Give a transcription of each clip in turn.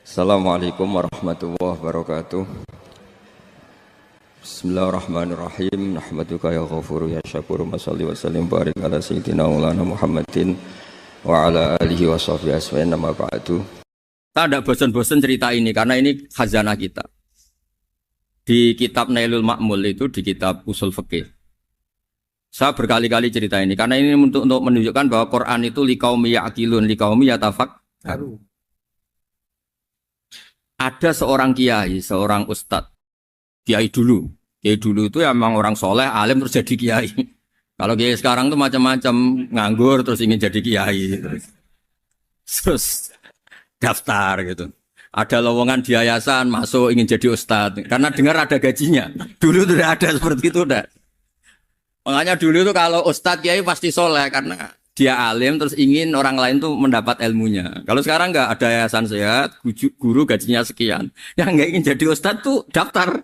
Assalamualaikum warahmatullahi wabarakatuh. Bismillahirrahmanirrahim. Nahmaduka ya ghafuru ya syakuru. Masalli wa sallim barik ala sayyidina maulana Muhammadin wa ala alihi wa sahbihi aswa'in nama ba'du. Kita tidak bosan-bosan cerita ini karena ini khazanah kita. Di kitab Nailul Ma'mul itu, di kitab Usul Fiqih, saya berkali-kali cerita ini karena ini untuk menunjukkan bahwa Quran itu liqaumi ya'qilun, liqaumi yatafakkarun. Ada seorang kiai, seorang ustadz, kiai dulu itu emang orang soleh, alim terus jadi kiai. Kalau kiai sekarang tuh macam-macam, nganggur terus ingin jadi kiai, terus daftar gitu. Ada lowongan di yayasan, masuk ingin jadi ustadz, karena dengar ada gajinya. Dulu tuh udah ada seperti itu udah. Makanya dulu tuh kalau ustadz kiai pasti soleh karena dia alim terus ingin orang lain tuh mendapat ilmunya. Kalau sekarang nggak ada yayasan sehat, guru gajinya sekian. Yang nggak ingin jadi ustadz tuh daftar.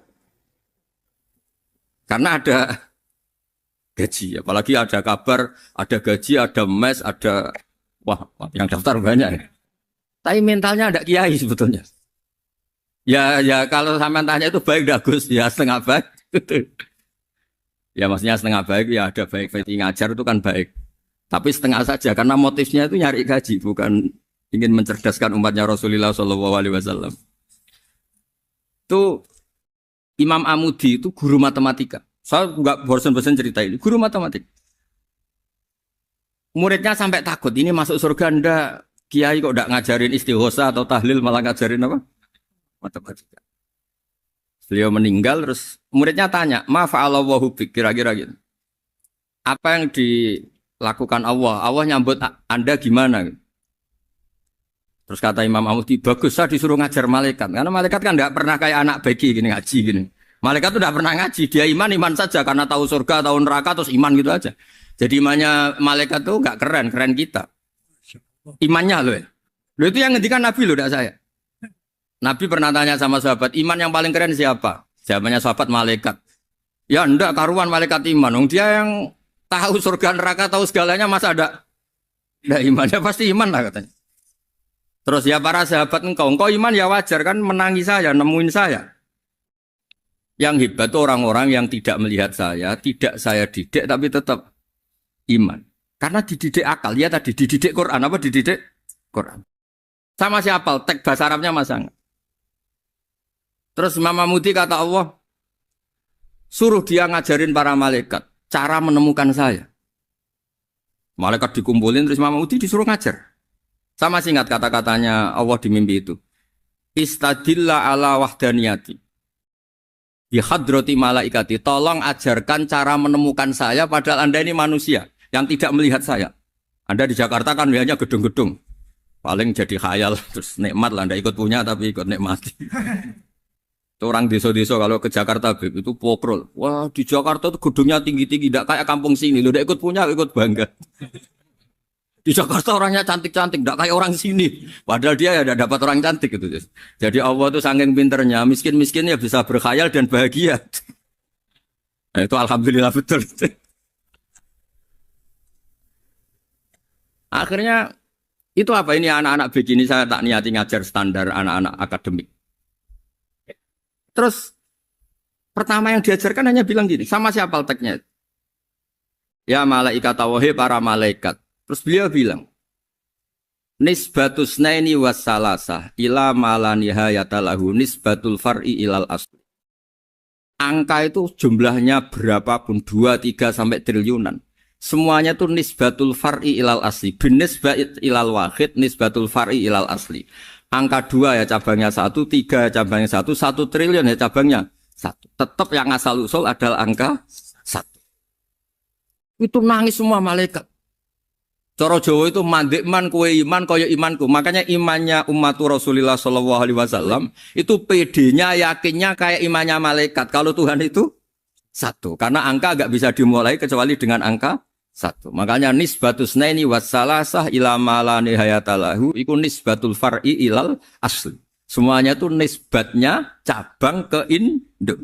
Karena ada gaji. Apalagi ada kabar, ada gaji, ada mes, ada... Wah, yang daftar banyak. Tapi mentalnya ada kiai sebetulnya. Ya kalau sampean tanya itu baik dah Gus. Ya setengah baik. Ya maksudnya setengah baik, ya ada baik. Ngajar itu kan baik. Tapi setengah saja karena motifnya itu nyari gaji, bukan ingin mencerdaskan umatnya Rasulullah SAW. Itu Imam Amudi itu guru matematika. Saya nggak bosan-bosan cerita ini. Guru matematika. Muridnya sampai takut, ini masuk surga ndak? Kiai kok ndak ngajarin istighosa atau tahlil, malah ngajarin apa? Matematika. Beliau meninggal terus muridnya tanya, ma fa'alallahu bik, kira-kira gitu. Apa yang dilakukan Allah? Allah nyambut Anda gimana? Terus kata Imam Amudi, bagus saya disuruh ngajar malaikat. Karena malaikat kan tidak pernah kayak anak bagi gini ngaji gini. Malaikat itu tidak pernah ngaji, dia iman saja karena tahu surga, tahu neraka terus iman gitu aja. Jadi imannya malaikat itu nggak keren kita. Imannya loh ya. Loh itu yang ngendikan Nabi loh, tidak saya. Nabi pernah tanya sama sahabat, iman yang paling keren siapa? Jawabannya sahabat malaikat. Ya enggak, karuan malaikat iman. Dia yang tahu surga neraka, tahu segalanya, masa ada imannya? Pasti iman lah katanya. Terus ya para sahabat engkau iman ya wajar kan menangi saya, nemuin saya. Yang hebat itu orang-orang yang tidak melihat saya, tidak saya didik tapi tetap iman. Karena dididik akal, ya tadi dididik Quran, apa dididik Quran. Sama siapa? Teks bahasa Arabnya masa enggak? Terus Imam Amudi kata Allah, suruh dia ngajarin para malaikat cara menemukan saya. Malaikat dikumpulin terus Imam Amudi disuruh ngajar. Sama singkat kata-katanya Allah di mimpi itu. Istadilla ala wahdaniyati. Bihadrati malaikati. Tolong ajarkan cara menemukan saya padahal Anda ini manusia yang tidak melihat saya. Anda di Jakarta kan lihatnya gedung-gedung. Paling jadi khayal terus nikmat lah Anda ikut punya tapi ikut nikmati. Orang desa-desa kalau ke Jakarta itu pokrol. Wah di Jakarta itu gedungnya tinggi-tinggi, tidak kayak kampung sini. Lu udah ikut punya, ikut bangga. Di Jakarta orangnya cantik-cantik, tidak kayak orang sini. Padahal dia ya dapat orang cantik gitu. Jadi Allah itu saking pinternya, miskin-miskin ya bisa berkhayal dan bahagia. Nah, itu alhamdulillah betul. Akhirnya itu apa ini anak-anak begini saya tak niati ngajar standar anak-anak akademik. Terus pertama yang diajarkan hanya bilang gini, sama siapa teknya? Ya malaikat wahi para malaikat. Terus beliau bilang, nisbatus naini wassalasah ila malanihayatalahu nisbatul far'i ilal asli. Angka itu jumlahnya berapapun, 2, 3 sampai triliunan. Semuanya itu nisbatul far'i ilal asli. Binisbat ilal wahid, nisbatul far'i ilal asli. Angka 2 ya cabangnya 1, 3 ya cabangnya 1, 1 triliun ya cabangnya 1. Tetap yang asal usul adalah angka 1. Itu nangis semua malaikat. Cara Jawa itu mandekman kue iman kaya imanku. Makanya imannya umatur Rasulullah SAW itu PD-nya, yakinnya kayak imannya malaikat. Kalau Tuhan itu 1. Karena angka agak bisa dimulai kecuali dengan angka 1. Makanya nisbatus naini wassalasah ila malani hayatalahu iku nisbatul far'i ilal asli. Semuanya itu nisbatnya cabang ke induk.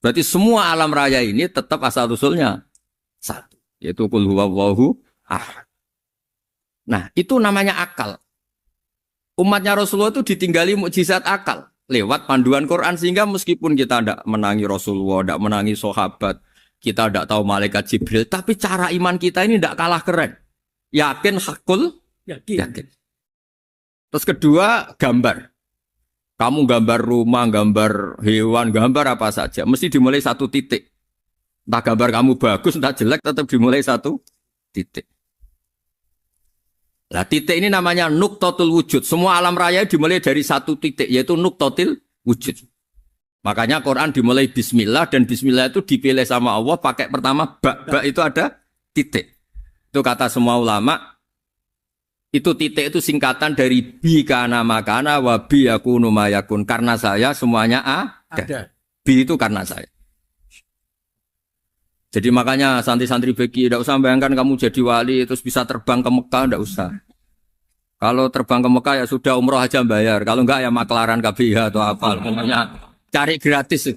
Berarti semua alam raya ini tetap asal usulnya 1. Yaitu qul huwallahu ahad. Nah, itu namanya akal. Umatnya Rasulullah itu ditinggali mukjizat akal lewat panduan Quran sehingga meskipun kita tidak menangi Rasulullah, tidak menangi sahabat, kita tidak tahu malaikat Jibril, tapi cara iman kita ini tidak kalah keren. Yakin hakul, yakin. Terus kedua, gambar. Kamu gambar rumah, gambar hewan, gambar apa saja, mesti dimulai satu titik. Entah gambar kamu bagus, entah jelek, tetap dimulai satu titik. Nah, titik ini namanya nuktotul wujud. Semua alam raya dimulai dari satu titik, yaitu nuktotil wujud. Makanya Quran dimulai bismillah, dan bismillah itu dipilih sama Allah pakai pertama ba itu ada titik. Itu kata semua ulama, itu titik itu singkatan dari bi kana makana wa bi yakunu mayakun. Karena saya semuanya ada. Bi itu karena saya. Jadi makanya santri-santri beki tidak usah bayangkan kamu jadi wali terus bisa terbang ke Mekah, tidak usah. Kalau terbang ke Mekah ya sudah umroh aja bayar. Kalau enggak ya maklaran KBH atau apa. Pokoknya cari gratis.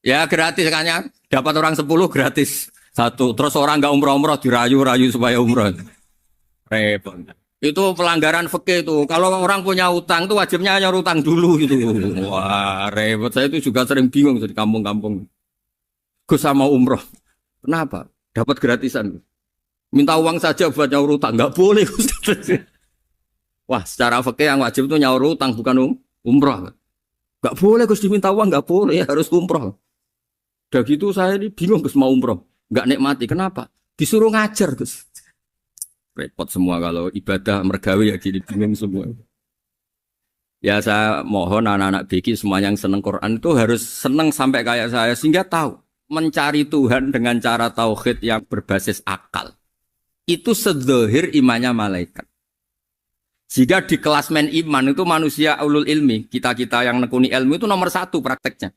Ya gratis kan ya. Dapat orang 10 gratis. Satu. Terus orang enggak umroh-umroh dirayu-rayu supaya umroh. Repot. Itu pelanggaran fikih itu. Kalau orang punya utang itu wajibnya nyaur utang dulu gitu. Wah repot. Saya itu juga sering bingung di kampung-kampung. Gus sama umroh. Kenapa? Dapat gratisan. Minta uang saja buat nyaur utang. Enggak boleh. Wah, secara fikih yang wajib itu nyaur utang bukan umroh. Enggak boleh Gus diminta uang, enggak boleh, harus umroh. Udah gitu saya ini bingung Gus mau umroh. Enggak nikmati. Kenapa? Disuruh ngajar Gus. Repot semua kalau ibadah mergawe ya gini bingung semua. Ya saya mohon anak-anak BK semua yang seneng Quran itu harus seneng sampai kayak saya sehingga tahu mencari Tuhan dengan cara tauhid yang berbasis akal. Itu sedzahir imannya malaikat. Jika di klasmen iman itu manusia ulul ilmi, kita-kita yang nekuni ilmu itu nomor 1 prakteknya.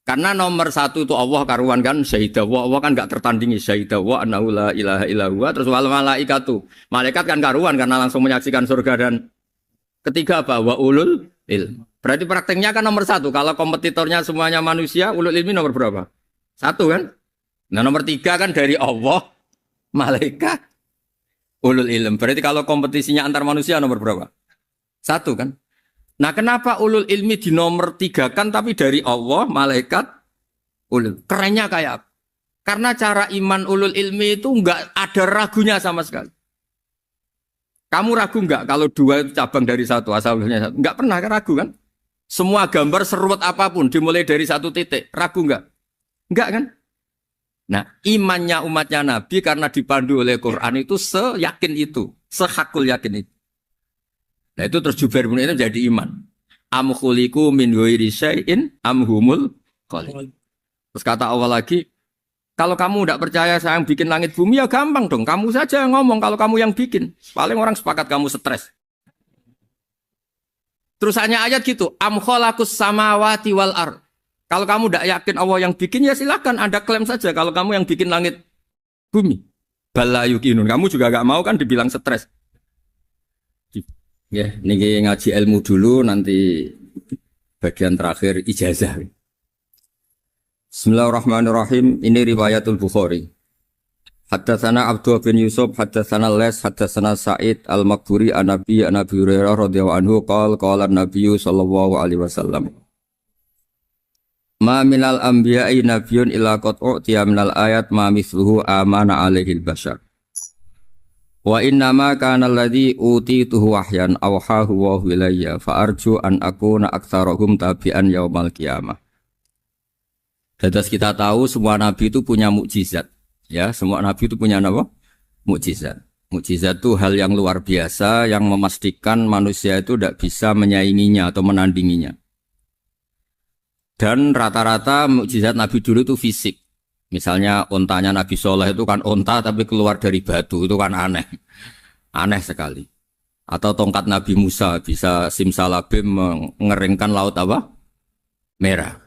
Karena nomor 1 itu Allah karuan kan, syahidah wa, Allah kan gak tertandingi, syahidah wa annahu la ilaha illallah, terus wal malaikatu. Malaikat kan karuan karena langsung menyaksikan surga, dan ketiga apa? Wa ulul ilmi. Berarti prakteknya kan nomor 1. Kalau kompetitornya semuanya manusia, ulul ilmi nomor berapa? 1 kan? Nah nomor 3 kan dari Allah, malaikat, ulul ilm. Berarti kalau kompetisinya antar manusia nomor berapa? 1 kan? Nah kenapa ulul ilmi di nomor 3 kan tapi dari Allah, malaikat, ulul. Kerennya kayak apa? Karena cara iman ulul ilmi itu enggak ada ragunya sama sekali. Kamu ragu enggak kalau 2 itu cabang dari 1, asalnya 1? Enggak pernah ragu kan? Semua gambar seruat apapun dimulai dari 1 titik. Ragu enggak? Enggak kan? Nah, imannya umatnya Nabi karena dipandu oleh Quran itu seyakin itu, sehakul yakin itu. Nah, itu terus Jubair bin itu jadi iman. Am khuliqu min ghairi syai'in am humul khaliq. Terus kata Allah lagi, kalau kamu tidak percaya saya yang bikin langit bumi ya gampang dong, kamu saja yang ngomong kalau kamu yang bikin. Paling orang sepakat kamu stres. Terus hanya ayat gitu, am khalaqus samawati wal ardh. Kalau kamu tidak yakin Allah yang bikin, ya silakan Anda klaim saja kalau kamu yang bikin langit bumi. Bala yukinun. Kamu juga gak mau kan dibilang stres. Ya, ini ngaji ilmu dulu, nanti bagian terakhir ijazah. Bismillahirrahmanirrahim. Ini riwayatul Bukhari. Haddatsana Abdullah bin Yusuf, haddatsana Les, haddatsana Sa'id al-Maqburi an-Nabi Hurairah radhiyallahu anhu qala an-Nabiy sallallahu alaihi wasallam. Ma minal anbiya'i nabiyyun illa qad u'tiya minal ayat ma mithluhu amana alaihil bashar. Wa innama kana alladhi utituhu wahyan awhahu wa ilayya fa arju an akuna aktsarahum tabi'an yaumal qiyamah. Dados kita tahu semua nabi itu punya mukjizat. Ya, semua nabi itu punya apa? Mukjizat. Mukjizat itu hal yang luar biasa yang memastikan manusia itu tidak bisa menyainginya atau menandinginya. Dan rata-rata mukjizat Nabi dulu itu fisik. Misalnya ontanya Nabi Soleh itu kan onta tapi keluar dari batu, itu kan aneh. Aneh sekali. Atau tongkat Nabi Musa bisa simsalabim mengeringkan laut apa? Merah.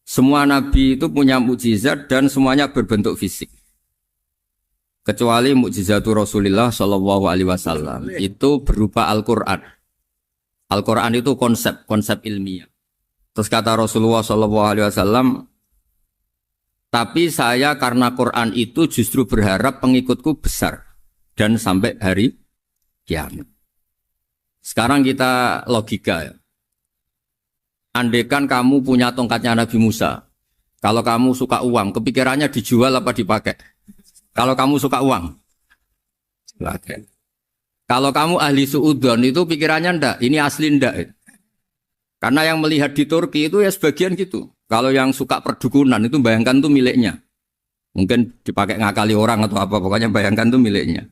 Semua Nabi itu punya mukjizat dan semuanya berbentuk fisik. Kecuali mukjizatul Rasulullah Shallallahu Alaihi Wasallam itu berupa Al-Quran. Al-Quran itu konsep ilmiah. Terus kata Rasulullah SAW, tapi saya karena Quran itu justru berharap pengikutku besar dan sampai hari kiamat. Sekarang kita logika ya. Andekan kamu punya tongkatnya Nabi Musa. Kalau kamu suka uang, kepikirannya dijual apa dipakai? Kalau kamu suka uang, pakai. Kalau kamu ahli suudon itu pikirannya ndak, ini asli ndak. Karena yang melihat di Turki itu ya sebagian gitu. Kalau yang suka perdukunan itu bayangkan tuh miliknya. Mungkin dipakai ngakali orang atau apa, pokoknya bayangkan tuh miliknya.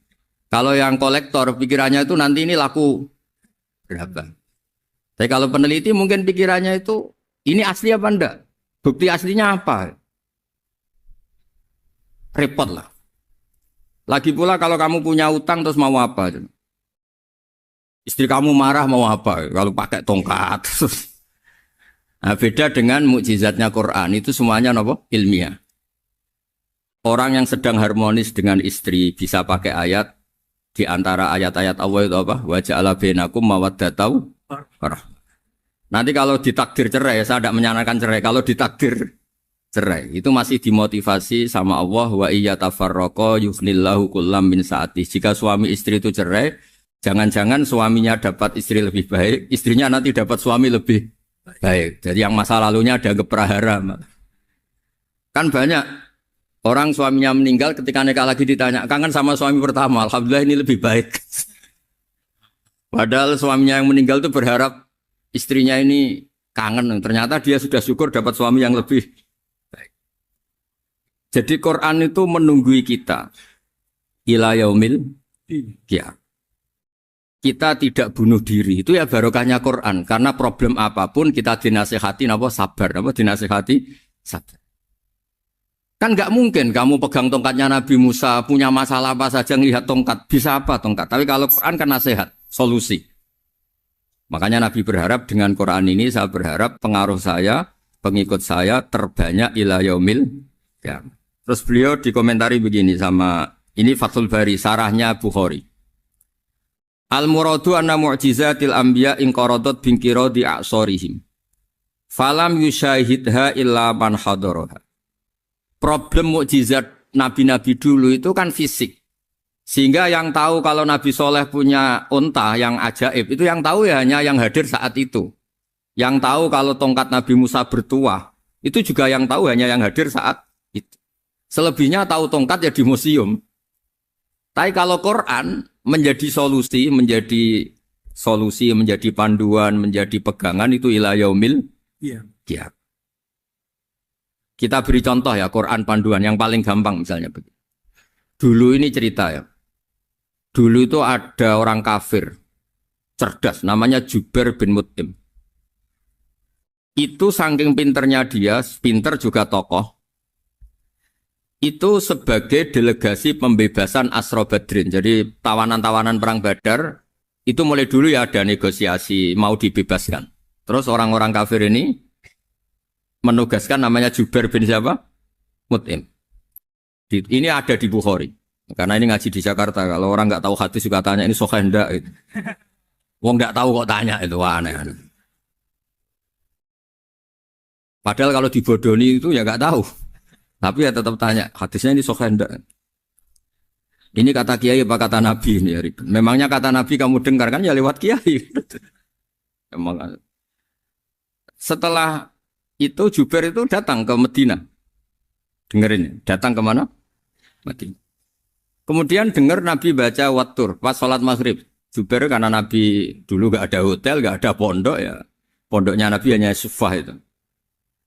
Kalau yang kolektor pikirannya itu nanti ini laku berapa. Tapi kalau peneliti mungkin pikirannya itu ini asli apa enggak? Bukti aslinya apa? Repot lah. Lagi pula kalau kamu punya utang terus mau apa? Istri kamu marah mau apa? Kalau pakai tongkat. Nah, beda dengan mukjizatnya Quran itu semuanya apa? Ilmiah. Orang yang sedang harmonis dengan istri bisa pakai ayat di antara ayat-ayat Allah itu apa? Wa ja'ala bainakum mawaddatan. Nanti kalau ditakdir cerai, saya tidak menyarankan cerai. Kalau ditakdir cerai, itu masih dimotivasi sama Allah. Wa iya tafarroqa yughnillahu kullam min saati. Jika suami istri itu cerai, jangan-jangan suaminya dapat istri lebih baik, istrinya nanti dapat suami lebih baik. Jadi yang masa lalunya ada keprahara. Kan banyak orang suaminya meninggal ketika nikah lagi ditanya, kangen sama suami pertama, alhamdulillah ini lebih baik. Padahal suaminya yang meninggal itu berharap istrinya ini kangen, ternyata dia sudah syukur dapat suami yang lebih baik. Jadi Quran itu menunggui kita ila yaumil qiyamah. Kita tidak bunuh diri, itu ya barokahnya Quran. Karena problem apapun kita dinasihati apa sabar, apa dinasihati sabar. Kan nggak mungkin kamu pegang tongkatnya Nabi Musa, punya masalah apa saja ngelihat tongkat, bisa apa tongkat. Tapi kalau Quran kan nasihat, solusi. Makanya Nabi berharap dengan Quran ini, saya berharap pengaruh saya, pengikut saya terbanyak ila yaumil qiyamah. Terus beliau dikomentari begini sama, ini Fathul Bari, sarahnya Bukhari. Al-muradu anna mu'jizatil anbiya inqaradat binkiradi a'sorihim. Falam yushahidha illa man hadaraha. Problem mukjizat nabi-nabi dulu itu kan fisik. Sehingga yang tahu kalau Nabi Soleh punya unta yang ajaib, itu yang tahu ya hanya yang hadir saat itu. Yang tahu kalau tongkat Nabi Musa bertuah, itu juga yang tahu hanya yang hadir saat itu. Selebihnya tahu tongkat ya di museum. Tapi kalau Quran menjadi solusi, menjadi panduan, menjadi pegangan itu ila yaumil qiyamah. Kita beri contoh ya Quran panduan yang paling gampang misalnya begini. Dulu ini cerita ya. Dulu itu ada orang kafir cerdas namanya Jubair bin Mut'im. Itu saking pinternya dia, pinter juga tokoh. Itu sebagai delegasi pembebasan Asra Badrin. Jadi tawanan-tawanan perang Badar itu mulai dulu ya ada negosiasi mau dibebaskan. Terus orang-orang kafir ini menugaskan namanya Jubair bin siapa? Mut'im. Ini ada di Bukhari. Karena ini ngaji di Jakarta. Kalau orang nggak tahu hadis juga tanya ini sahih enggak gitu. Wong nggak tahu kok tanya itu aneh. Padahal kalau dibodoni itu ya nggak tahu. Tapi ya tetap tanya hadisnya ini sahih enggak. Ini kata kiai apa kata nabi ini ya. Memangnya kata nabi kamu dengar kan ya lewat kiai. Emang. Setelah itu Jubair itu datang ke Medina. Dengerin, datang ke mana? Medina. Kemudian dengar Nabi baca Wattur pas sholat maghrib. Jubair karena Nabi dulu gak ada hotel, gak ada pondok ya. Pondoknya Nabi hanya sufah itu.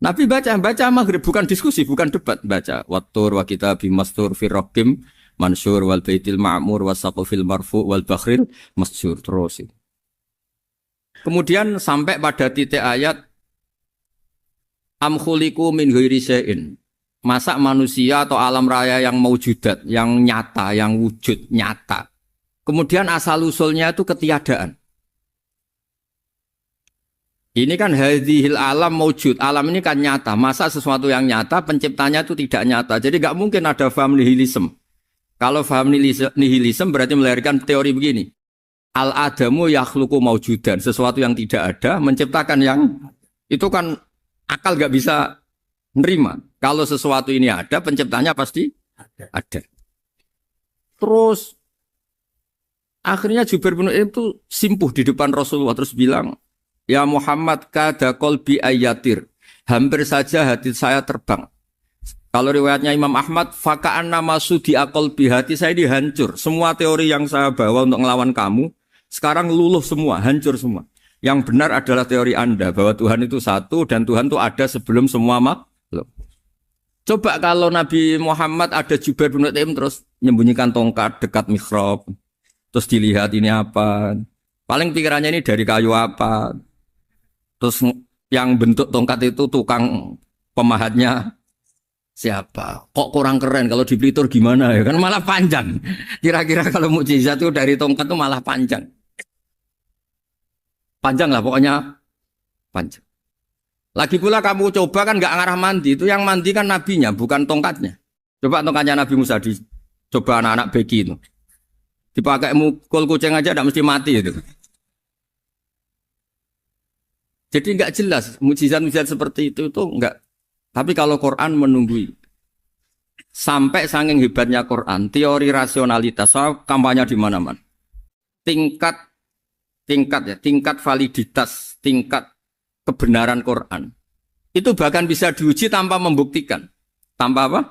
Nabi baca maghrib, bukan diskusi, bukan debat. Baca Wattur wa kitabim mastur firrokim mansur wal baitil ma'mur wasaqufil marfu wal bakhril masjur. Terus. Kemudian sampai pada titik ayat am khuliqu min ghairi syai'in. Masa manusia atau alam raya yang maujudat, yang nyata, yang wujud nyata. Kemudian asal-usulnya itu ketiadaan. Ini kan hadhil alam maujud. Alam ini kan nyata. Masa sesuatu yang nyata, penciptanya itu tidak nyata. Jadi nggak mungkin ada faham nihilisme. Kalau faham nihilisme berarti melahirkan teori begini. Al-adamu yakhluqu maujudan. Sesuatu yang tidak ada, menciptakan yang... Itu kan akal nggak bisa nerima. Kalau sesuatu ini ada, penciptanya pasti ada. Terus Akhirnya Jubair bin Mut'im itu simpuh di depan Rasulullah terus bilang, "Ya Muhammad, kada qalbi ayatir." Hampir saja hati saya terbang. Kalau riwayatnya Imam Ahmad, faka'an nama sudi qalbi, hati saya dihancur. Semua teori yang saya bawa untuk ngelawan kamu sekarang luluh semua, hancur semua. Yang benar adalah teori Anda bahwa Tuhan itu satu dan Tuhan itu ada sebelum semua makhluk. Coba kalau Nabi Muhammad ada Jubair bin Mut'im terus menyembunyikan tongkat dekat mihrab, terus dilihat ini apa? Paling pikirannya ini dari kayu apa? Terus yang bentuk tongkat itu tukang pemahatnya siapa? Kok kurang keren kalau di Blitur gimana ya? Kan malah panjang. Kira-kira kalau mukjizat itu dari tongkat itu malah panjang. Panjang lah pokoknya panjang. Lagi pula kamu coba kan nggak ngarah mandi, itu yang mandi kan nabinya bukan tongkatnya. Coba tongkatnya Nabi Musa coba anak-anak beki itu. Dipakai mukul kucing aja tidak mesti mati itu. Jadi nggak jelas mukjizat-mukjizat seperti itu nggak. Tapi kalau Quran menunggui sampai saking hebatnya Quran, teori rasionalitas kampanye di mana-mana. Tingkat validitas, tingkat kebenaran Quran itu bahkan bisa diuji tanpa membuktikan. Tanpa apa?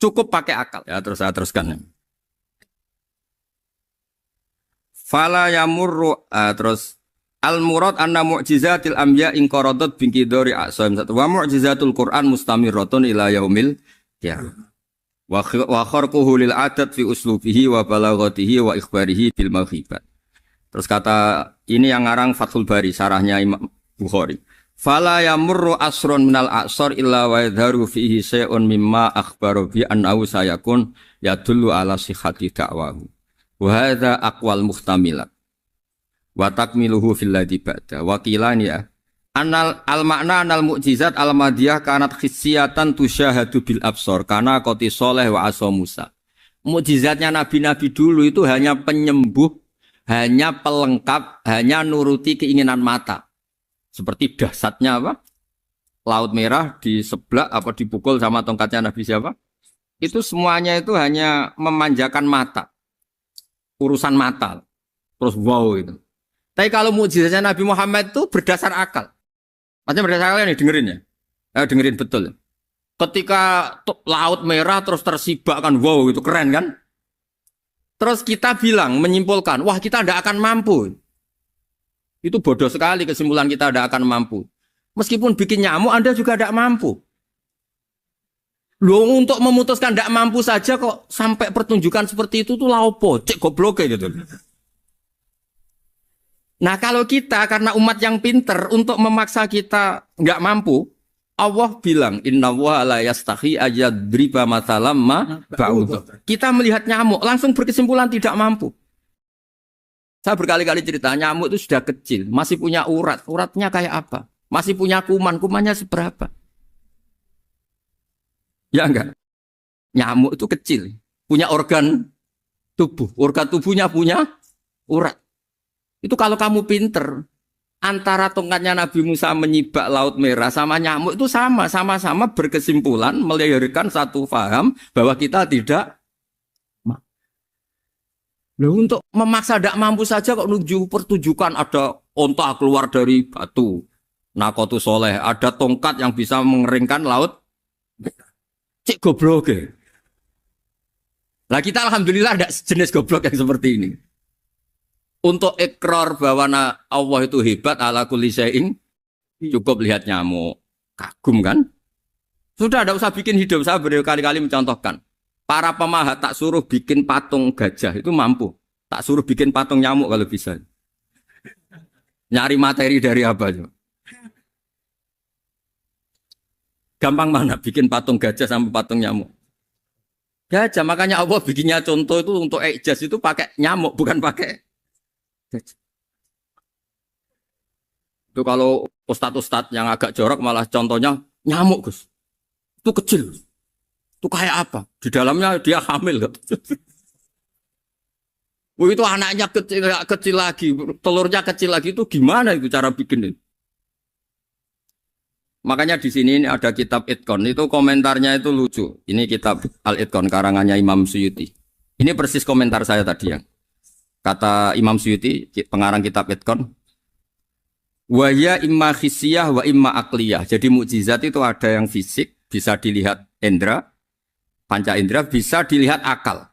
Cukup pakai akal. Ya terus saya teruskan. Fala yamurru terus al-murad anna mu'jizatil anbiya in qaradat binqidari a'sam wa mu'jizatul Qur'an mustamirratun ila yaumil qiyamah. Wa kharquhu lil adat fi uslubihi wa balaghatihi wa ikhbarihi bil maghibat. Terus kata ini yang ngarang Fathul Bari sarahnya Imam Bukhari. Fala yamurru asrun minal a'sar illa wa yadharu fihi syai'un mimma akhbaru bi annahu sayakun yadullu ala sihhati da'wahu. Wa hadza aqwal muhtamilat. Wa takmiluhu fil ladzi ba'da wa qilani ya anal al makna anal mukjizat al madiyah kanat khissiyatan tusyahadu bil absar kana qoti soleh wa asa Musa. Mukjizatnya nabi-nabi dulu itu hanya penyembuh, hanya pelengkap, hanya nuruti keinginan mata. Seperti dahsyatnya apa? Laut Merah diseblak apa dipukul sama tongkatnya Nabi siapa? Itu semuanya itu hanya memanjakan mata. Urusan mata. Terus wow itu. Tapi kalau mukjizatnya Nabi Muhammad itu berdasar akal. Maksudnya berdasar akal nih dengerin ya. Dengerin betul. Ketika Laut Merah terus tersibak kan wow itu keren kan. Terus kita bilang menyimpulkan wah kita tidak akan mampu. Itu bodoh sekali kesimpulan kita tidak akan mampu. Meskipun bikin nyamuk Anda juga tidak mampu. Loh untuk memutuskan tidak mampu saja kok sampai pertunjukan seperti itu tuh laopo cek goblok gitu. Nah kalau kita karena umat yang pinter untuk memaksa kita nggak mampu, Allah bilang Inna wa la yastahi ayadriba mathalam ma ba'ud. Kita melihat nyamuk langsung berkesimpulan tidak mampu. Saya berkali-kali cerita nyamuk itu sudah kecil, masih punya urat, uratnya kayak apa? Masih punya kuman, kumannya seberapa? Ya enggak? Nyamuk itu kecil, punya organ tubuhnya punya urat. Itu kalau kamu pinter, antara tongkatnya Nabi Musa menyibak Laut Merah sama nyamuk itu sama-sama berkesimpulan melahirkan satu faham bahwa kita tidak mampu. Loh, untuk memaksa tidak mampu saja kok menuju pertunjukan ada onta keluar dari batu. Nakotu soleh, ada tongkat yang bisa mengeringkan laut. Cik goblok ya. Lah kita alhamdulillah ada jenis goblok yang seperti ini. Untuk ikrar bahwa Allah itu hebat ala kulli syai'in cukup lihat nyamuk. Kagum kan? Sudah tidak usah bikin hidup. Saya berkali-kali mencontohkan. Para pemahat tak suruh bikin patung gajah itu mampu. Tak suruh bikin patung nyamuk kalau bisa. Nyari materi dari apa? Gampang mana bikin patung gajah sama patung nyamuk? Gajah, makanya Allah bikinnya contoh itu untuk ijaz itu pakai nyamuk bukan pakai. Itu kalau ustadz-ustadz yang agak jorok malah contohnya nyamuk Gus. Itu kecil. Itu kayak apa? Di dalamnya dia hamil. Itu anaknya kecil lagi, telurnya kecil lagi itu gimana itu cara bikin itu? Makanya di sini ini ada kitab Itqon itu komentarnya itu lucu. Ini kitab Al-Itqon karangannya Imam Suyuti. Ini persis komentar saya tadi yang. Kata Imam Suyuti, pengarang kitab Itqan, wa ya imma khissiyah wa imma akliyah. Jadi mukjizat itu ada yang fisik, bisa dilihat indra, panca indra, bisa dilihat akal.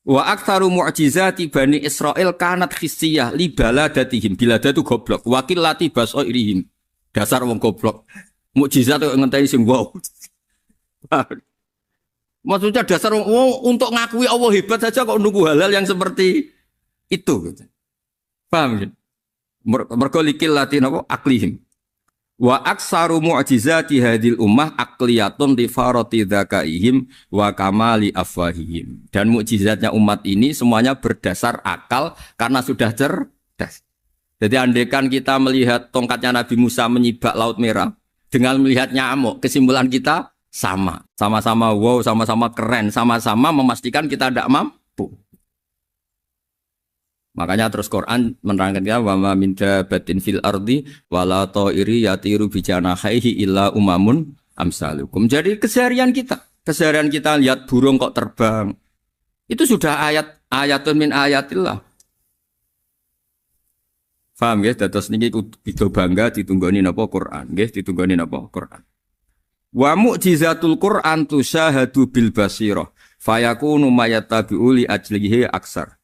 Wa aktsaru mu'jizati Bani Israil kanat khissiyah li baladatihim. Bilada itu goblok. Wakil lati basoirihim. Dasar wong goblok. Mukjizat itu ngenteni sing wow. Maksudnya dasar wong untuk ngakui Allah hebat saja kok nunggu hal-hal yang seperti itu. Paham ya? Mergo likil lati napa aklihim. Wa aksaru mu'jizati hadil ummah akliyatun li farati dzakaihim wa kamali afwahihim. Dan mukjizatnya umat ini semuanya berdasar akal karena sudah cerdas. Jadi andaikan kita melihat tongkatnya Nabi Musa menyibak Laut Merah dengan melihat nyamuk, kesimpulan kita sama. Sama-sama wow, sama-sama keren, sama-sama memastikan kita tidak mampu. Makanya terus Quran menerangkan wa ma min dabatin fil ardi wala ta'iri yatiru bi janahihi illa umamun amsalukum. Jadi keseharian kita lihat burung kok terbang. Itu sudah ayatun min ayatillah. Paham ya? Dados niki kudu bangga ditunggoni napa Quran, nggih ditunggoni napa Quran. Wa mu'jizatul Quran tusyahadu bil basirah fayakunu mayatabi'u li ajlihi aksar.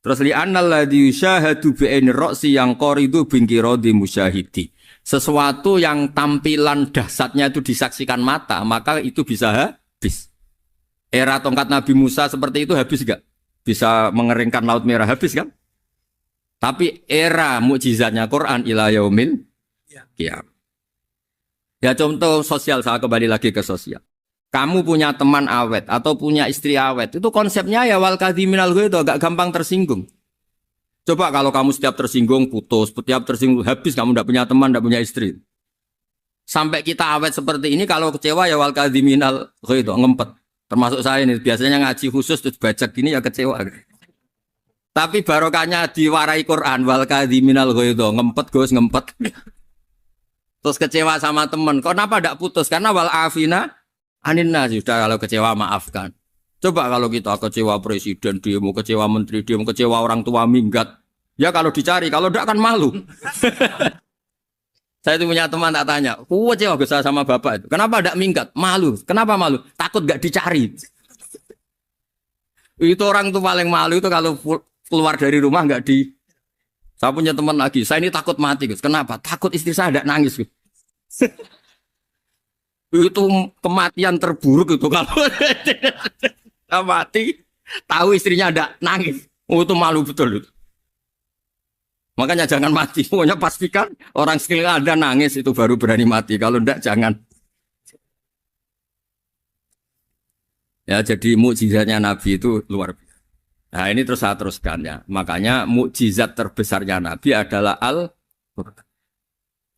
Terus li annal ladzi yusyahadu bi aini ra'si yang qaridu bingkiradi musyahidi. Sesuatu yang tampilan dahsyatnya itu disaksikan mata, maka itu bisa habis. Era tongkat Nabi Musa seperti itu habis enggak? Bisa mengeringkan Laut Merah habis kan? Tapi era mukjizatnya Quran ila yaumil qiyamah. Ya contoh sosial, saya kembali lagi ke sosial. Kamu punya teman awet atau punya istri awet, itu konsepnya ya wal kadhiminal ghaidh, agak gampang tersinggung. Coba kalau kamu setiap tersinggung putus, setiap tersinggung habis, kamu tidak punya teman, tidak punya istri. Sampai kita awet seperti ini, kalau kecewa ya wal kadhiminal ghaidh, ngempet. Termasuk saya ini, biasanya ngaji khusus terus baca gini ya kecewa. Tapi barokahnya diwarai Quran wal kadhiminal ghaidh, ngempet Gus, ngempet. Terus kecewa sama teman, kenapa tidak putus? Karena wal afina Aninna sudah kalau kecewa maafkan. Coba kalau kita kecewa presiden demo, kecewa menteri demo, kecewa orang tua minggat. Ya kalau dicari, kalau tidak kan malu. Saya itu punya teman tak tanya, kecewa besar sama bapak itu. Kenapa tidak minggat? Malu. Kenapa malu? Takut gak dicari. Itu orang tuh paling malu itu kalau keluar dari rumah nggak di. Saya punya teman lagi, saya ini takut mati Gus. Kenapa? Takut istri saya tidak nangis Gus. Itu kematian terburuk itu kalau mati tahu istrinya ada nangis, itu malu betul itu. Makanya jangan mati, pokoknya pastikan orang sekeliling ada nangis itu baru berani mati, kalau enggak jangan. Ya jadi mukjizatnya Nabi itu luar biasa. Nah ini terus saya teruskan ya, makanya mukjizat terbesarnya Nabi adalah Al-Quran.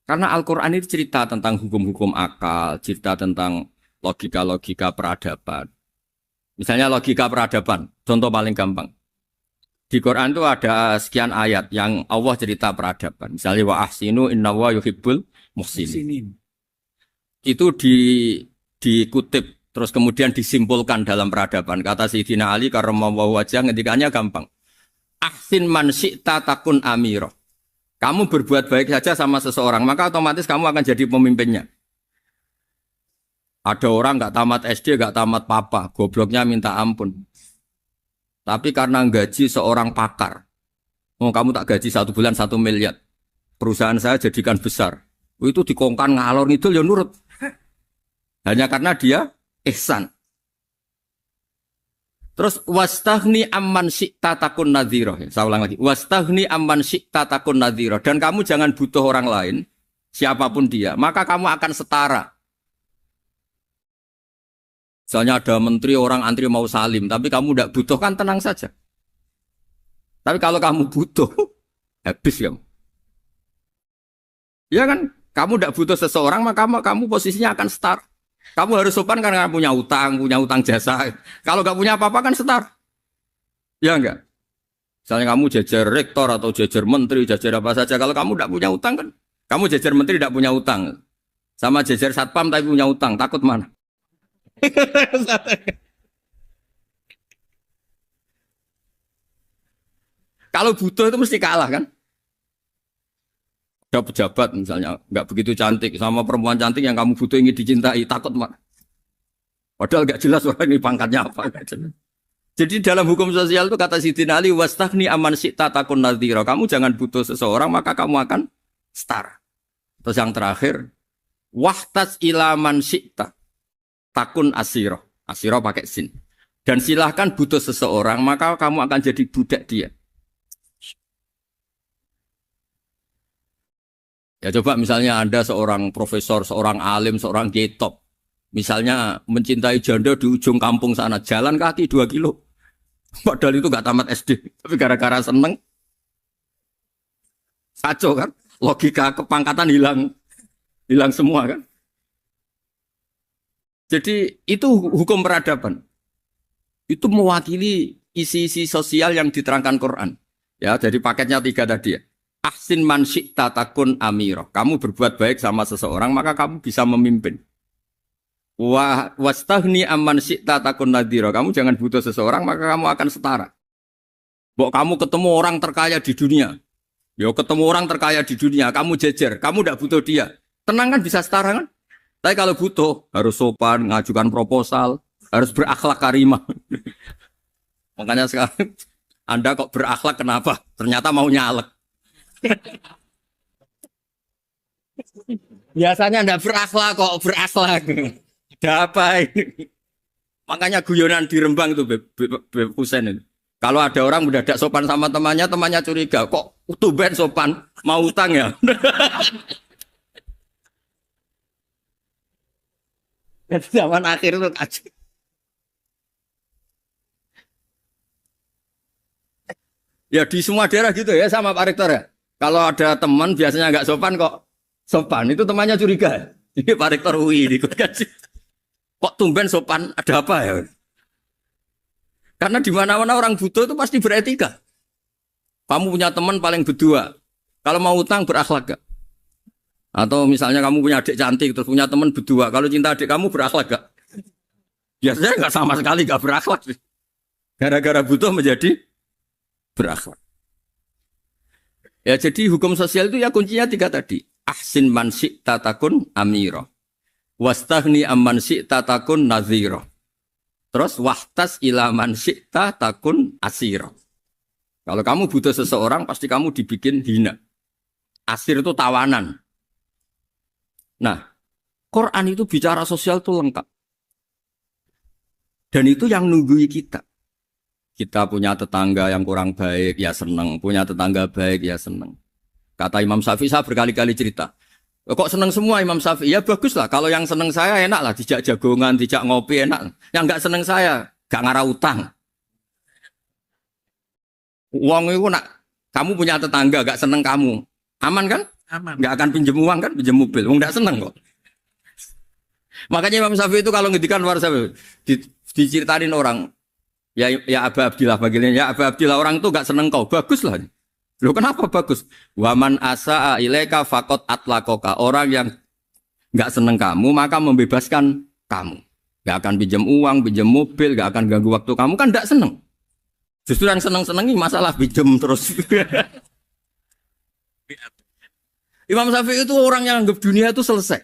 Karena Al-Quran itu cerita tentang hukum-hukum akal, cerita tentang logika-logika peradaban. Misalnya logika peradaban, contoh paling gampang. Di Quran itu ada sekian ayat yang Allah cerita peradaban. Misalnya wa ahsinu innallaha yuhibbul muhsinin. Itu dikutip, terus kemudian disimpulkan dalam peradaban. Kata Sayyidina Ali karramallahu wajhah ngendikannya gampang. Ahsin man syi'ta takun amira. Kamu berbuat baik saja sama seseorang, maka otomatis kamu akan jadi pemimpinnya. Ada orang nggak tamat SD, nggak tamat papa, gobloknya minta ampun. Tapi karena gaji seorang pakar, kamu tak gaji 1 bulan 1 miliar, perusahaan saya jadikan besar. Itu dikongkan ngalor ngidul ya nurut. Hanya karena dia ihsan. Terus wastaghni amman syi'ta takun nadhira. Saya ulang lagi. Wastaghni amman syi'ta takun nadhira. Dan kamu jangan butuh orang lain, siapapun dia, maka kamu akan setara. Misalnya ada menteri orang antri mau salim, tapi kamu tidak butuh kan tenang saja. Tapi kalau kamu butuh, habis kamu. Ya kan? Kamu tidak butuh seseorang, maka kamu posisinya akan setara. Kamu harus sopan karena punya utang jasa. Kalau nggak punya apa-apa kan setar. Ya enggak? Misalnya kamu jajar rektor atau jajar menteri, jajar apa saja. Kalau kamu tidak punya utang kan, kamu jajar menteri tidak punya utang. Sama jajar satpam tapi punya utang, takut mana? Kalau butuh itu mesti kalah kan? Ada pejabat misalnya nggak begitu cantik sama perempuan cantik yang kamu butuh ingin dicintai, takut mak. Padahal nggak jelas orang ini pangkatnya apa. Jadi dalam hukum sosial itu kata Sidin Ali, wastahni aman syi'ta takun nadhira. Kamu jangan butuh seseorang maka kamu akan setara. Terus yang terakhir, wahtas ilaman syi'ta takun asiro. Asiro pakai sin. Dan silahkan butuh seseorang maka kamu akan jadi budak dia. Ya coba misalnya Anda seorang profesor, seorang alim, seorang kiai top. Misalnya mencintai janda di ujung kampung sana, jalan kaki 2 kilo. Padahal itu gak tamat SD. Tapi gara-gara seneng, kacau kan? Logika kepangkatan hilang semua kan? Jadi itu hukum peradaban. Itu mewakili isi-isi sosial yang diterangkan Quran. Ya, jadi paketnya 3 tadi ya. Ahsin man syi'ta takun amiro. Kamu berbuat baik sama seseorang, maka kamu bisa memimpin. Wastahni amman syi'ta takun nadhira. Kamu jangan butuh seseorang, maka kamu akan setara. Bok kamu ketemu orang terkaya di dunia. Yo ketemu orang terkaya di dunia, kamu jejer, kamu tidak butuh dia. Tenang kan bisa setara kan? Tapi kalau butuh, harus sopan, ngajukan proposal, harus berakhlak karimah. Makanya sekarang, Anda kok berakhlak kenapa? Ternyata mau nyalek. Biasanya Anda berakhlak kok berakhlak. Ada apa ini? Makanya guyonan di Rembang itu Beb Husein itu. Kalau ada orang mendadak sopan sama temannya, temannya curiga. Kok tumben sopan? Mau utang ya? Zaman akhir itu kacau. Ya di semua daerah gitu ya sama Pak Rektor ya. Kalau ada teman biasanya nggak sopan kok sopan, itu temannya curiga. Ini Pak Rektor UI ikut kaji. Kok tumben sopan? Ada apa ya? Karena di mana-mana orang butuh itu pasti beretika. Kamu punya teman paling berdua. Kalau mau utang berakhlak gak? Atau misalnya kamu punya adik cantik terus punya teman berdua. Kalau cinta adik kamu berakhlak gak? Biasanya nggak sama sekali nggak berakhlak. Gara-gara butuh menjadi berakhlak. Ya jadi hukum sosial itu ya kuncinya 3 tadi. Ahsin man syi'ta takun amiro. Wastahni amman syi'ta takun nadhiro. Terus wahtas ila man syi'ta takun asiro. Kalau kamu butuh seseorang pasti kamu dibikin hina. Asir itu tawanan. Nah, Quran itu bicara sosial itu lengkap. Dan itu yang nunggui kita. Kita punya tetangga yang kurang baik, ya seneng. Punya tetangga baik, ya seneng. Kata Imam Syafi'i, saya berkali-kali cerita. Kok seneng semua Imam Syafi'i? Ya bagus lah. Kalau yang seneng saya enak lah. Dijak jagongan, dijak ngopi enak. Yang nggak seneng saya, gak ngarah utang. Uang itu nak, kamu punya tetangga gak seneng kamu. Aman kan? Aman. Gak akan pinjem uang kan? Pinjem mobil. Uang gak seneng kok. Makanya Imam Syafi'i itu kalau ngedikan luar Syafi'i, diceritain orang. Ya Aba Abdillah bagiannya. Ya Aba Abdillah orang itu gak seneng kau. Bagus lah. Loh kenapa bagus? Waman asa'a ilaika faqad atlaqaka. Orang yang gak seneng kamu maka membebaskan kamu. Gak akan pinjam uang, pinjam mobil, gak akan ganggu waktu kamu kan gak seneng. Justru yang seneng-senengi masalah pinjam terus. Imam Syafi'i itu orang yang anggap dunia itu selesai.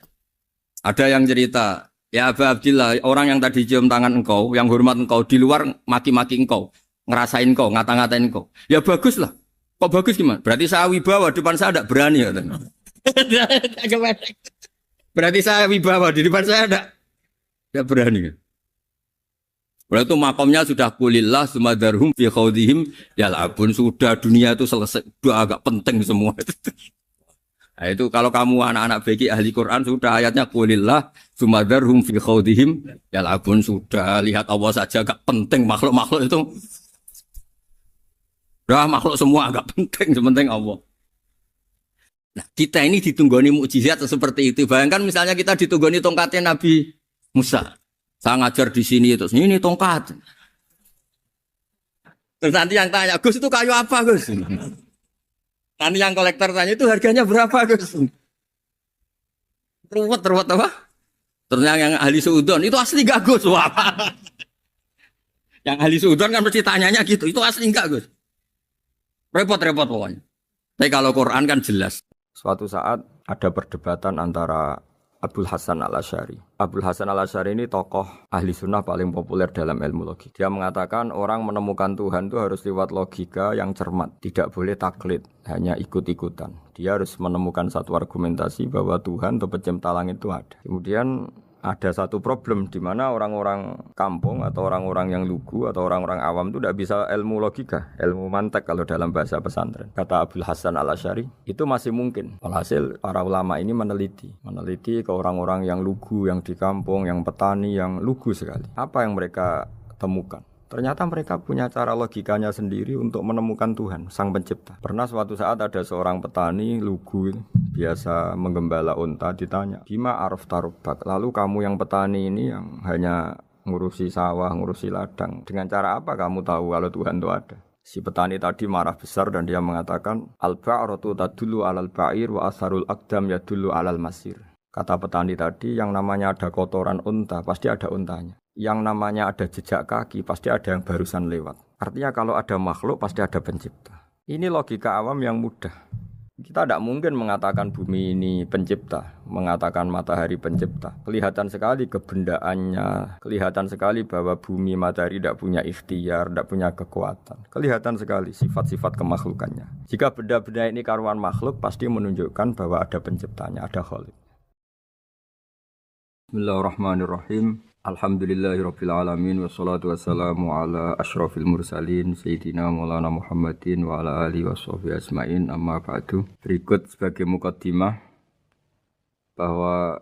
Ada yang cerita, ya Aba Abdillah, orang yang tadi cium tangan engkau, yang hormat engkau, di luar maki-maki engkau, ngerasain engkau, ngata-ngatain engkau. Ya bagus lah. Kok bagus gimana? Berarti saya wibawa, depan saya tidak berani. Berarti saya wibawa, di depan saya tidak berani. Berarti itu makomnya sudah kulillah, sumadarhum fi khawdihim, yal'abun, sudah dunia itu selesai, sudah agak penting semua. Nah itu kalau kamu anak-anak beki ahli Quran, sudah ayatnya kulillah, sumadarhum fi khawdihim, yal'abun, sudah lihat Allah saja agak penting, makhluk-makhluk itu. Dah makhluk semua agak penting, sepenting Allah. Nah, kita ini ditunggoni mukjizat seperti itu. Bayangkan misalnya kita ditunggoni tongkatnya Nabi Musa. Saya ngajar di sini terus ini tongkat. Terus nanti yang tanya, Gus itu kayu apa, Gus? Nanti yang kolektor tanya itu harganya berapa, Gus? Ruwet apa? Terus yang ahli suudon itu asli gak, Gus? Wah. Yang ahli suudon kan mesti tanyanya gitu, itu asli enggak, Gus? Repot-repot pokoknya. Tapi kalau Quran kan jelas. Suatu saat ada perdebatan antara Abul Hasan al-Asy'ari. Abul Hasan al-Asy'ari ini tokoh ahli sunnah paling populer dalam ilmu logik. Dia mengatakan orang menemukan Tuhan itu harus lewat logika yang cermat. Tidak boleh taklid, hanya ikut-ikutan. Dia harus menemukan satu argumentasi bahwa Tuhan atau pencipta langit itu ada. Kemudian ada satu problem di mana orang-orang kampung atau orang-orang yang lugu atau orang-orang awam itu tidak bisa ilmu logika, ilmu mantek kalau dalam bahasa pesantren. Kata Abul Hasan al-Asy'ari, itu masih mungkin. Alhasil para ulama ini meneliti ke orang-orang yang lugu, yang di kampung, yang petani, yang lugu sekali. Apa yang mereka temukan? Ternyata mereka punya cara logikanya sendiri untuk menemukan Tuhan, Sang Pencipta. Pernah suatu saat ada seorang petani lugu, biasa menggembala unta, ditanya, Bima araf tarubak, lalu kamu yang petani ini yang hanya ngurusi sawah, ngurusi ladang, dengan cara apa kamu tahu kalau Tuhan itu ada? Si petani tadi marah besar dan dia mengatakan, Al-ba'ratu tadullu alal ba'ir wa asharul aqdam yadullu alal masir. Kata petani tadi, yang namanya ada kotoran unta, pasti ada untanya. Yang namanya ada jejak kaki, pasti ada yang barusan lewat. Artinya kalau ada makhluk, pasti ada pencipta. Ini logika awam yang mudah. Kita tidak mungkin mengatakan bumi ini pencipta, mengatakan matahari pencipta. Kelihatan sekali kebendaannya, kelihatan sekali bahwa bumi matahari tidak punya ikhtiar, tidak punya kekuatan. Kelihatan sekali sifat-sifat kemakhlukannya. Jika benda-benda ini karuan makhluk, pasti menunjukkan bahwa ada penciptanya, ada khalik. Bismillahirrahmanirrahim. Alhamdulillahirabbil alamin wassalatu wassalamu ala asyrafil mursalin sayyidina Maulana Muhammadin wa ala alihi washabihi ajmain. Amma ba'du. Berikut sebagai mukaddimah bahwa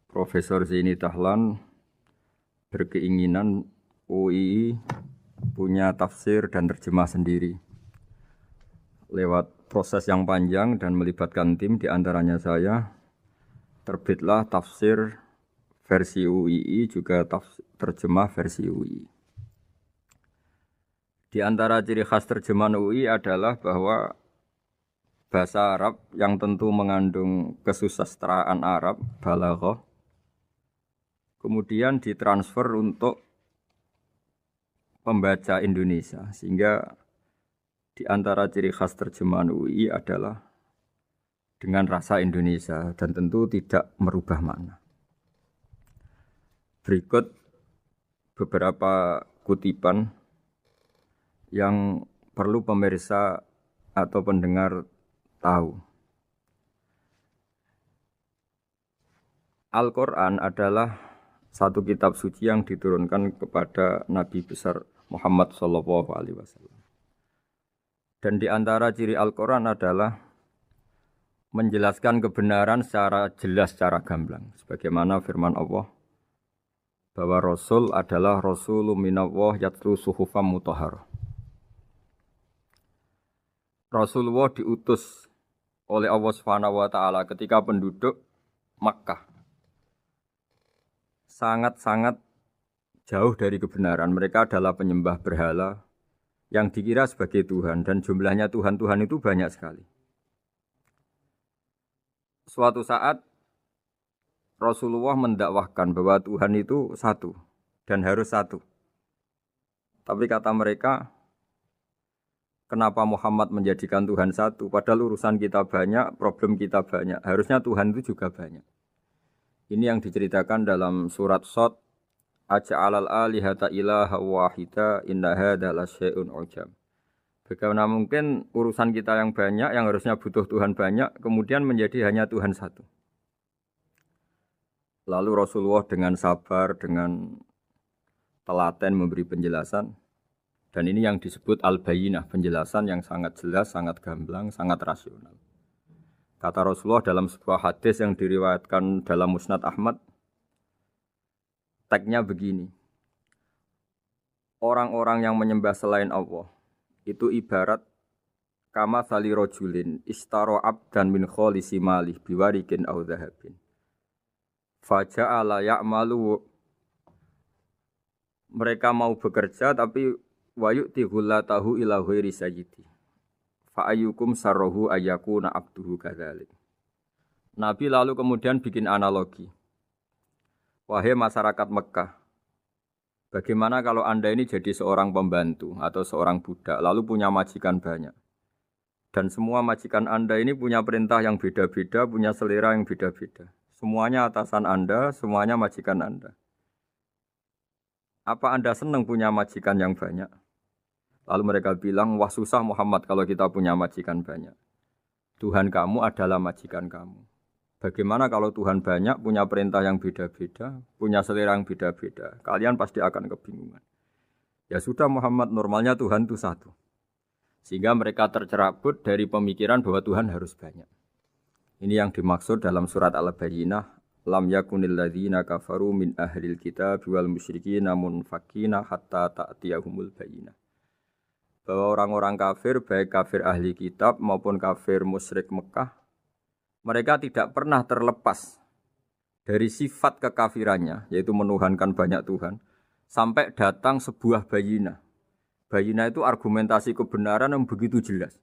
Profesor Zaini Tahlan berkeinginan UII punya tafsir dan terjemah sendiri. Lewat proses yang panjang dan melibatkan tim, di antaranya saya, terbitlah tafsir versi UII juga terjemah versi UII. Di antara ciri khas terjemahan UII adalah bahwa bahasa Arab yang tentu mengandung kesusastraan Arab, balaghah, kemudian ditransfer untuk pembaca Indonesia. Sehingga di antara ciri khas terjemahan UII adalah dengan rasa Indonesia dan tentu tidak merubah makna. Berikut beberapa kutipan yang perlu pemirsa atau pendengar tahu. Al-Quran adalah satu kitab suci yang diturunkan kepada Nabi besar Muhammad SAW. Dan di antara ciri Al-Quran adalah menjelaskan kebenaran secara jelas, secara gamblang. Sebagaimana firman Allah, bahwa Rasul adalah Rasulun minallah yatlu suhufam mutahharah. Rasulullah diutus oleh Allah Subhanahu wa taala ketika penduduk Makkah sangat-sangat jauh dari kebenaran. Mereka adalah penyembah berhala yang dikira sebagai Tuhan, dan jumlahnya Tuhan-Tuhan itu banyak sekali. Suatu saat Rasulullah mendakwahkan bahwa Tuhan itu satu dan harus satu. Tapi kata mereka, kenapa Muhammad menjadikan Tuhan satu? Padahal urusan kita banyak, problem kita banyak. Harusnya Tuhan itu juga banyak. Ini yang diceritakan dalam surat Shad, Aja'alal alihata ilaha wahida inna hadza lasyai'un ujab. Bagaimana mungkin urusan kita yang banyak, yang harusnya butuh Tuhan banyak, kemudian menjadi hanya Tuhan satu. Lalu Rasulullah dengan sabar, dengan telaten memberi penjelasan. Dan ini yang disebut al-bayyinah, penjelasan yang sangat jelas, sangat gamblang, sangat rasional. Kata Rasulullah dalam sebuah hadis yang diriwayatkan dalam Musnad Ahmad, tagnya begini, orang-orang yang menyembah selain Allah, itu ibarat kama sali rojulin istaro abdan min kholisi malih biwarikin au dhahabin. Faja'ala ya'malu, mereka mau bekerja tapi wayu'ti ghullatahu ila ghairi sayyidi. Fa'ayyukum sarrohu ayyakuna abduhu kadzalik. Nabi lalu kemudian bikin analogi. Wahai masyarakat Mekah, bagaimana kalau Anda ini jadi seorang pembantu atau seorang budak lalu punya majikan banyak. Dan semua majikan Anda ini punya perintah yang beda-beda, punya selera yang beda-beda. Semuanya atasan Anda, semuanya majikan Anda. Apa Anda senang punya majikan yang banyak? Lalu mereka bilang, wah susah Muhammad kalau kita punya majikan banyak. Tuhan kamu adalah majikan kamu. Bagaimana kalau Tuhan banyak, punya perintah yang beda-beda, punya selera yang beda-beda? Kalian pasti akan kebingungan. Ya sudah Muhammad, normalnya Tuhan itu satu. Sehingga mereka tercerabut dari pemikiran bahwa Tuhan harus banyak. Ini yang dimaksud dalam surat Al-Bayyinah. Lam yakunil ladzina kafaru min ahlil kitab wal musyrikina munfakina hatta ta'tiyahumul bayyinah. Bahwa orang-orang kafir, baik kafir ahli kitab maupun kafir musyrik Mekah, mereka tidak pernah terlepas dari sifat kekafirannya, yaitu menuhankan banyak Tuhan, sampai datang sebuah bayinah. Bayinah itu argumentasi kebenaran yang begitu jelas.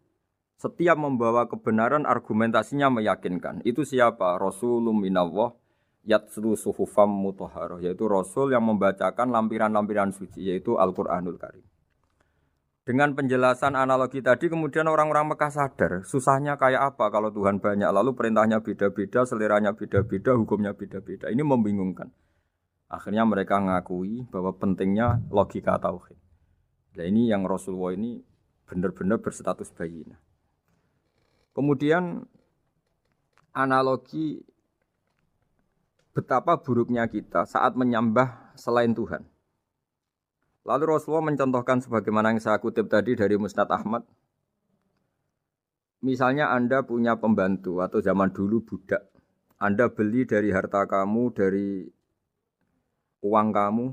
Setiap membawa kebenaran, argumentasinya meyakinkan. Itu siapa? Rasulun minallah yatslu suhufam mutahharah, yaitu Rasul yang membacakan lampiran-lampiran suci, yaitu Al-Quranul Karim. Dengan penjelasan analogi tadi, kemudian orang-orang Mekah sadar, susahnya kayak apa kalau Tuhan banyak, lalu perintahnya beda-beda, seleranya beda-beda, hukumnya beda-beda. Ini membingungkan. Akhirnya mereka ngakui bahwa pentingnya logika tauhid. Nah ini yang Rasulullah ini benar-benar berstatus bayinah. Kemudian analogi betapa buruknya kita saat menyembah selain Tuhan. Lalu Rasulullah mencontohkan sebagaimana yang saya kutip tadi dari Musnad Ahmad. Misalnya Anda punya pembantu atau zaman dulu budak. Anda beli dari harta kamu, dari uang kamu.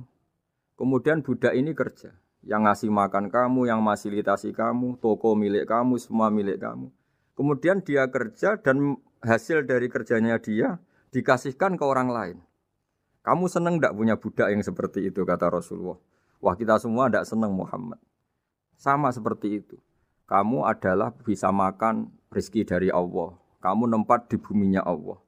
Kemudian budak ini kerja. Yang ngasih makan kamu, yang fasilitasi kamu, toko milik kamu, semua milik kamu. Kemudian dia kerja dan hasil dari kerjanya dia dikasihkan ke orang lain. Kamu senang tidak punya budak yang seperti itu, kata Rasulullah. Wah kita semua tidak senang Muhammad. Sama seperti itu. Kamu adalah bisa makan rezeki dari Allah. Kamu nempat di buminya Allah.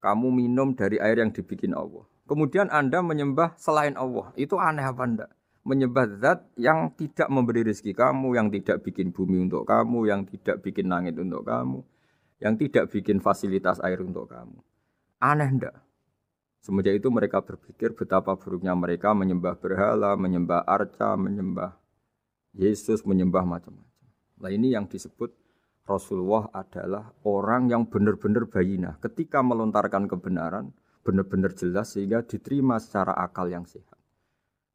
Kamu minum dari air yang dibikin Allah. Kemudian Anda menyembah selain Allah. Itu aneh apa enggak? Menyembah zat yang tidak memberi rezeki kamu, yang tidak bikin bumi untuk kamu, yang tidak bikin langit untuk kamu, yang tidak bikin fasilitas air untuk kamu. Aneh enggak? Semenjak itu mereka berpikir betapa buruknya mereka menyembah berhala, menyembah arca, menyembah Yesus, menyembah macam-macam. Nah ini yang disebut Rasulullah adalah orang yang benar-benar bayinah. Ketika melontarkan kebenaran, benar-benar jelas sehingga diterima secara akal yang sehat.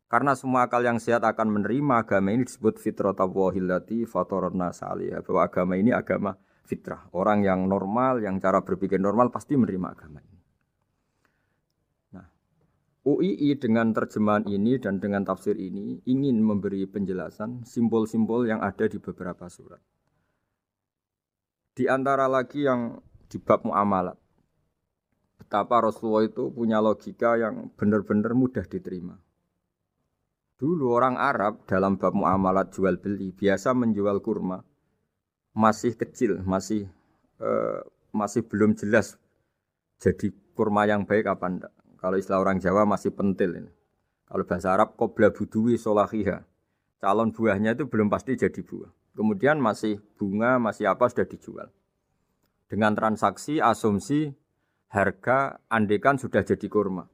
Karena semua akal yang sehat akan menerima agama ini disebut fitratallahi fatarana salihah. Bahwa agama ini agama fitrah. Orang yang normal, yang cara berpikir normal pasti menerima agama ini. UII dengan terjemahan ini dan dengan tafsir ini ingin memberi penjelasan simbol-simbol yang ada di beberapa surat. Di antara lagi yang di bab muamalat. Betapa Rasulullah itu punya logika yang benar-benar mudah diterima. Dulu orang Arab dalam bab muamalat jual beli biasa menjual kurma. Masih kecil, masih belum jelas jadi kurma yang baik apa enggak. Kalau istilah orang Jawa masih pentil ini. Kalau bahasa Arab qobla buduwi solahiha. Calon buahnya itu belum pasti jadi buah. Kemudian masih bunga, masih apa sudah dijual. Dengan transaksi, asumsi, harga, andekan sudah jadi kurma.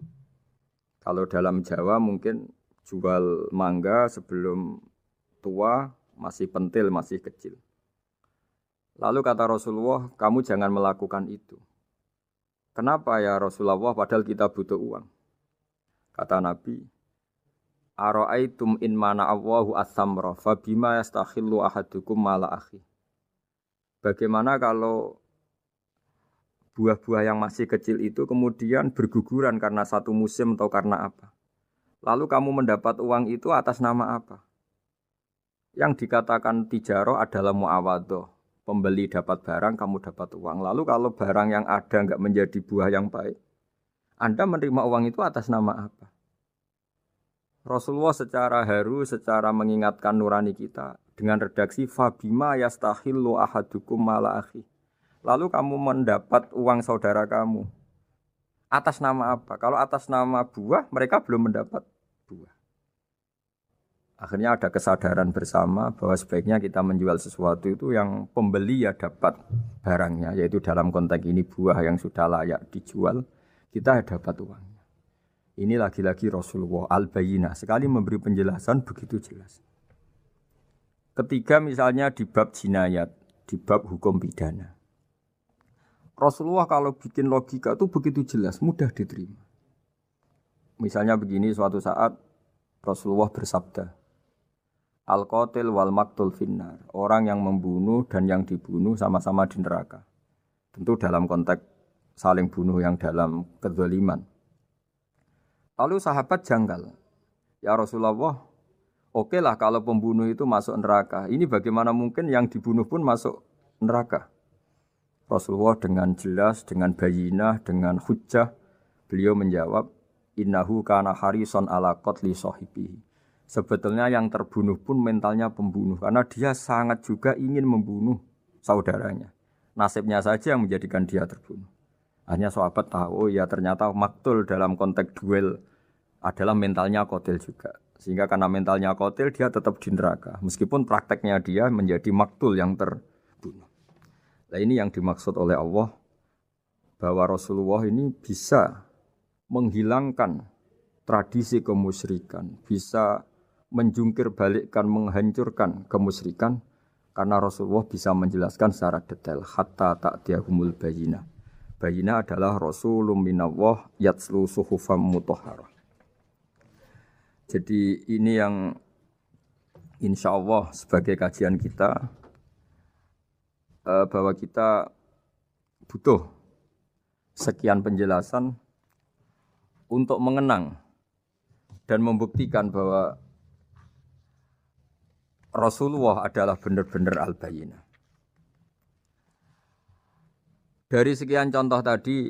Kalau dalam Jawa mungkin jual mangga sebelum tua, masih pentil, masih kecil. Lalu kata Rasulullah, kamu jangan melakukan itu. Kenapa ya Rasulullah padahal kita butuh uang? Kata Nabi, Ara'aitum in mana Allahu as-samra fa bima yastakhillu ahadukum mala akhi. Bagaimana kalau buah-buah yang masih kecil itu kemudian berguguran karena satu musim atau karena apa? Lalu kamu mendapat uang itu atas nama apa? Yang dikatakan tijarah adalah muawadhah. Pembeli dapat barang, kamu dapat uang. Lalu kalau barang yang ada enggak menjadi buah yang baik, Anda menerima uang itu atas nama apa? Rasulullah secara haru, secara mengingatkan nurani kita dengan redaksi fabima yastahillu ahadukum mala akhi. Lalu kamu mendapat uang saudara kamu atas nama apa? Kalau atas nama buah, mereka belum mendapat buah. Akhirnya ada kesadaran bersama bahwa sebaiknya kita menjual sesuatu itu yang pembeli ya dapat barangnya, yaitu dalam konteks ini buah yang sudah layak dijual, kita dapat uangnya. Ini lagi-lagi Rasulullah al-Bayyinah sekali memberi penjelasan begitu jelas. Ketiga misalnya di bab jinayat, di bab hukum pidana. Rasulullah kalau bikin logika itu begitu jelas, mudah diterima. Misalnya begini, suatu saat Rasulullah bersabda, Al-qatil wal maktul finnar. Orang yang membunuh dan yang dibunuh sama-sama di neraka. Tentu dalam konteks saling bunuh yang dalam kedzaliman. Lalu sahabat janggal. Ya Rasulullah, oke lah kalau pembunuh itu masuk neraka. Ini bagaimana mungkin yang dibunuh pun masuk neraka? Rasulullah dengan jelas, dengan bayinah, dengan hujjah, beliau menjawab, Innahu kana harison ala qatli sahibihi. Sebetulnya yang terbunuh pun mentalnya pembunuh. Karena dia sangat juga ingin membunuh saudaranya. Nasibnya saja yang menjadikan dia terbunuh. Hanya sahabat tahu, oh ya ternyata maktul dalam konteks duel adalah mentalnya qatil juga. Sehingga karena mentalnya qatil dia tetap di neraka. Meskipun prakteknya dia menjadi maktul yang terbunuh. Nah ini yang dimaksud oleh Allah. Bahwa Rasulullah ini bisa menghilangkan tradisi kemusyrikan. Bisa menjungkir balikkan, menghancurkan kemusyrikan karena Rasulullah bisa menjelaskan secara detail hatta ta'tiyahumul bayyinah. Bayyinah adalah Rasulun minallah yatslu suhufam mutahharah. Jadi ini yang insyaallah sebagai kajian kita bahwa kita butuh sekian penjelasan untuk mengenang dan membuktikan bahwa Rasulullah adalah benar-benar al-bayyinah. Dari sekian contoh tadi,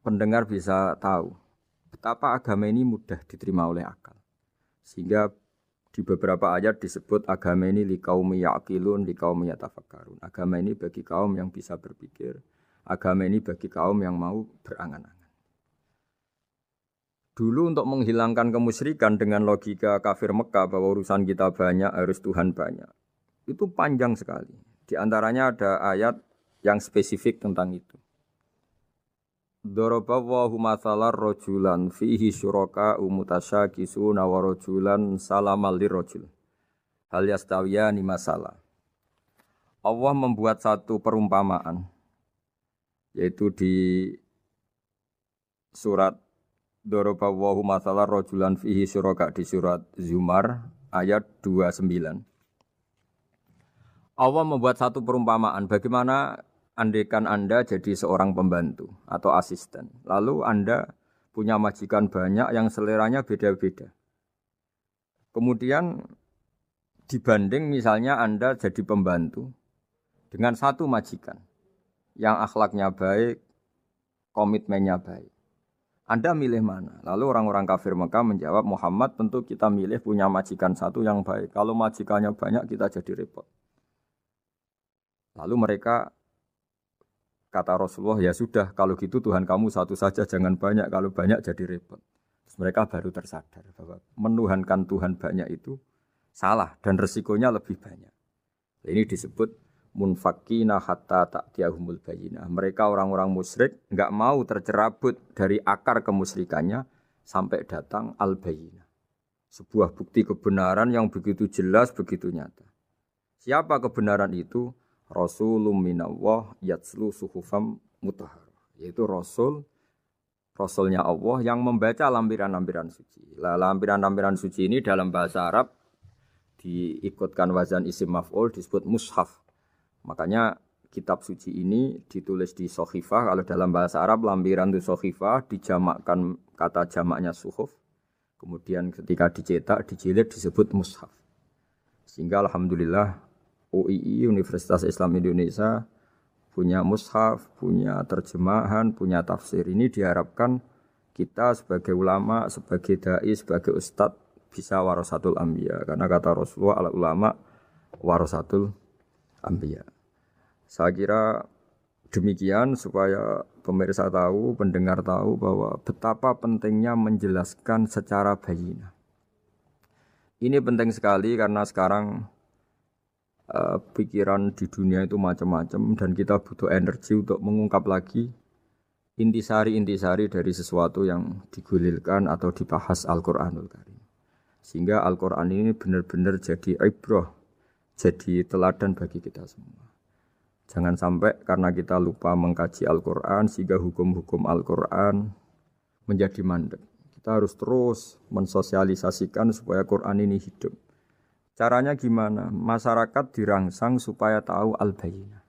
pendengar bisa tahu betapa agama ini mudah diterima oleh akal. Sehingga di beberapa ayat disebut agama ini liqaumi ya'qilun, liqaumi yatafakkarun. Agama ini bagi kaum yang bisa berpikir. Agama ini bagi kaum yang mau berangan-angan. Dulu untuk menghilangkan kemusyrikan dengan logika kafir Mekah bahwa urusan kita banyak, harus Tuhan banyak. Itu panjang sekali. Di antaranya ada ayat yang spesifik tentang itu. Daraballahu mathalan rajulan fihi syuraka mutasyakisuna wa rajulan salamal lirajul. Hal yastawiyani masalah. Allah membuat satu perumpamaan yaitu di surat Daraballahu mathalan rajulan fihi syuraka di surat Zumar ayat 29. Allah membuat satu perumpamaan bagaimana andaikan Anda jadi seorang pembantu atau asisten. Lalu Anda punya majikan banyak yang seleranya beda-beda. Kemudian dibanding misalnya Anda jadi pembantu dengan satu majikan yang akhlaknya baik, komitmennya baik. Anda milih mana? Lalu orang-orang kafir Mekah menjawab, Muhammad tentu kita milih punya majikan satu yang baik. Kalau majikannya banyak kita jadi repot. Lalu mereka kata Rasulullah, ya sudah kalau gitu Tuhan kamu satu saja jangan banyak. Kalau banyak jadi repot. Terus mereka baru tersadar bahwa menuhankan Tuhan banyak itu salah dan resikonya lebih banyak. Ini disebut munfakina hatta ta'tiyahumul bayyinah. Mereka orang-orang musyrik enggak mau tercerabut dari akar kemusyrikannya sampai datang al-bayyinah. Sebuah bukti kebenaran yang begitu jelas, begitu nyata. Siapa kebenaran itu? Rasulun minallah yatslu suhufam mutahharah. Yaitu Rasulnya Allah yang membaca lampiran-lampiran suci. Lampiran-lampiran suci ini dalam bahasa Arab diikutkan wazan isim maf'ul disebut mushaf. Makanya kitab suci ini ditulis di sohifah. Kalau dalam bahasa Arab lampiran itu sohifah dijamakkan kata jamaknya suhuf. Kemudian ketika dicetak, dijilid disebut mushaf. Sehingga alhamdulillah UII Universitas Islam Indonesia punya mushaf, punya terjemahan, punya tafsir. Ini diharapkan kita sebagai ulama, sebagai dai, sebagai ustadz bisa warasatul anbiya. Karena kata Rasulullah al-ulama warasatul anbiya. Saya kira demikian supaya pemirsa tahu, pendengar tahu bahwa betapa pentingnya menjelaskan secara bayyinah. Ini penting sekali karena sekarang pikiran di dunia itu macam-macam dan kita butuh energi untuk mengungkap lagi intisari-intisari dari sesuatu yang digulirkan atau dibahas Al-Qur'anul Karim. Sehingga Al-Qur'an ini benar-benar jadi ibrah, jadi teladan bagi kita semua. Jangan sampai karena kita lupa mengkaji Al-Qur'an sehingga hukum-hukum Al-Qur'an menjadi mandek. Kita harus terus mensosialisasikan supaya Qur'an ini hidup. Caranya gimana? Masyarakat dirangsang supaya tahu al-bayyinah.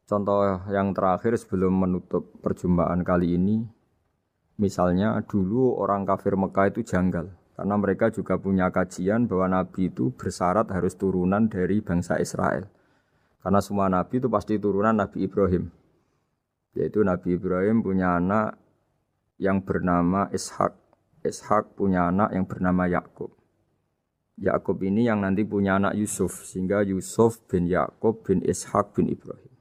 Contoh yang terakhir sebelum menutup perjumpaan kali ini, misalnya dulu orang kafir Mekah itu janggal. Karena mereka juga punya kajian bahwa Nabi itu bersyarat harus turunan dari bangsa Israel. Karena semua Nabi itu pasti turunan Nabi Ibrahim. Yaitu Nabi Ibrahim punya anak yang bernama Ishak. Ishak punya anak yang bernama Yakub. Yakub ini yang nanti punya anak Yusuf. Sehingga Yusuf bin Yakub bin Ishak bin Ibrahim.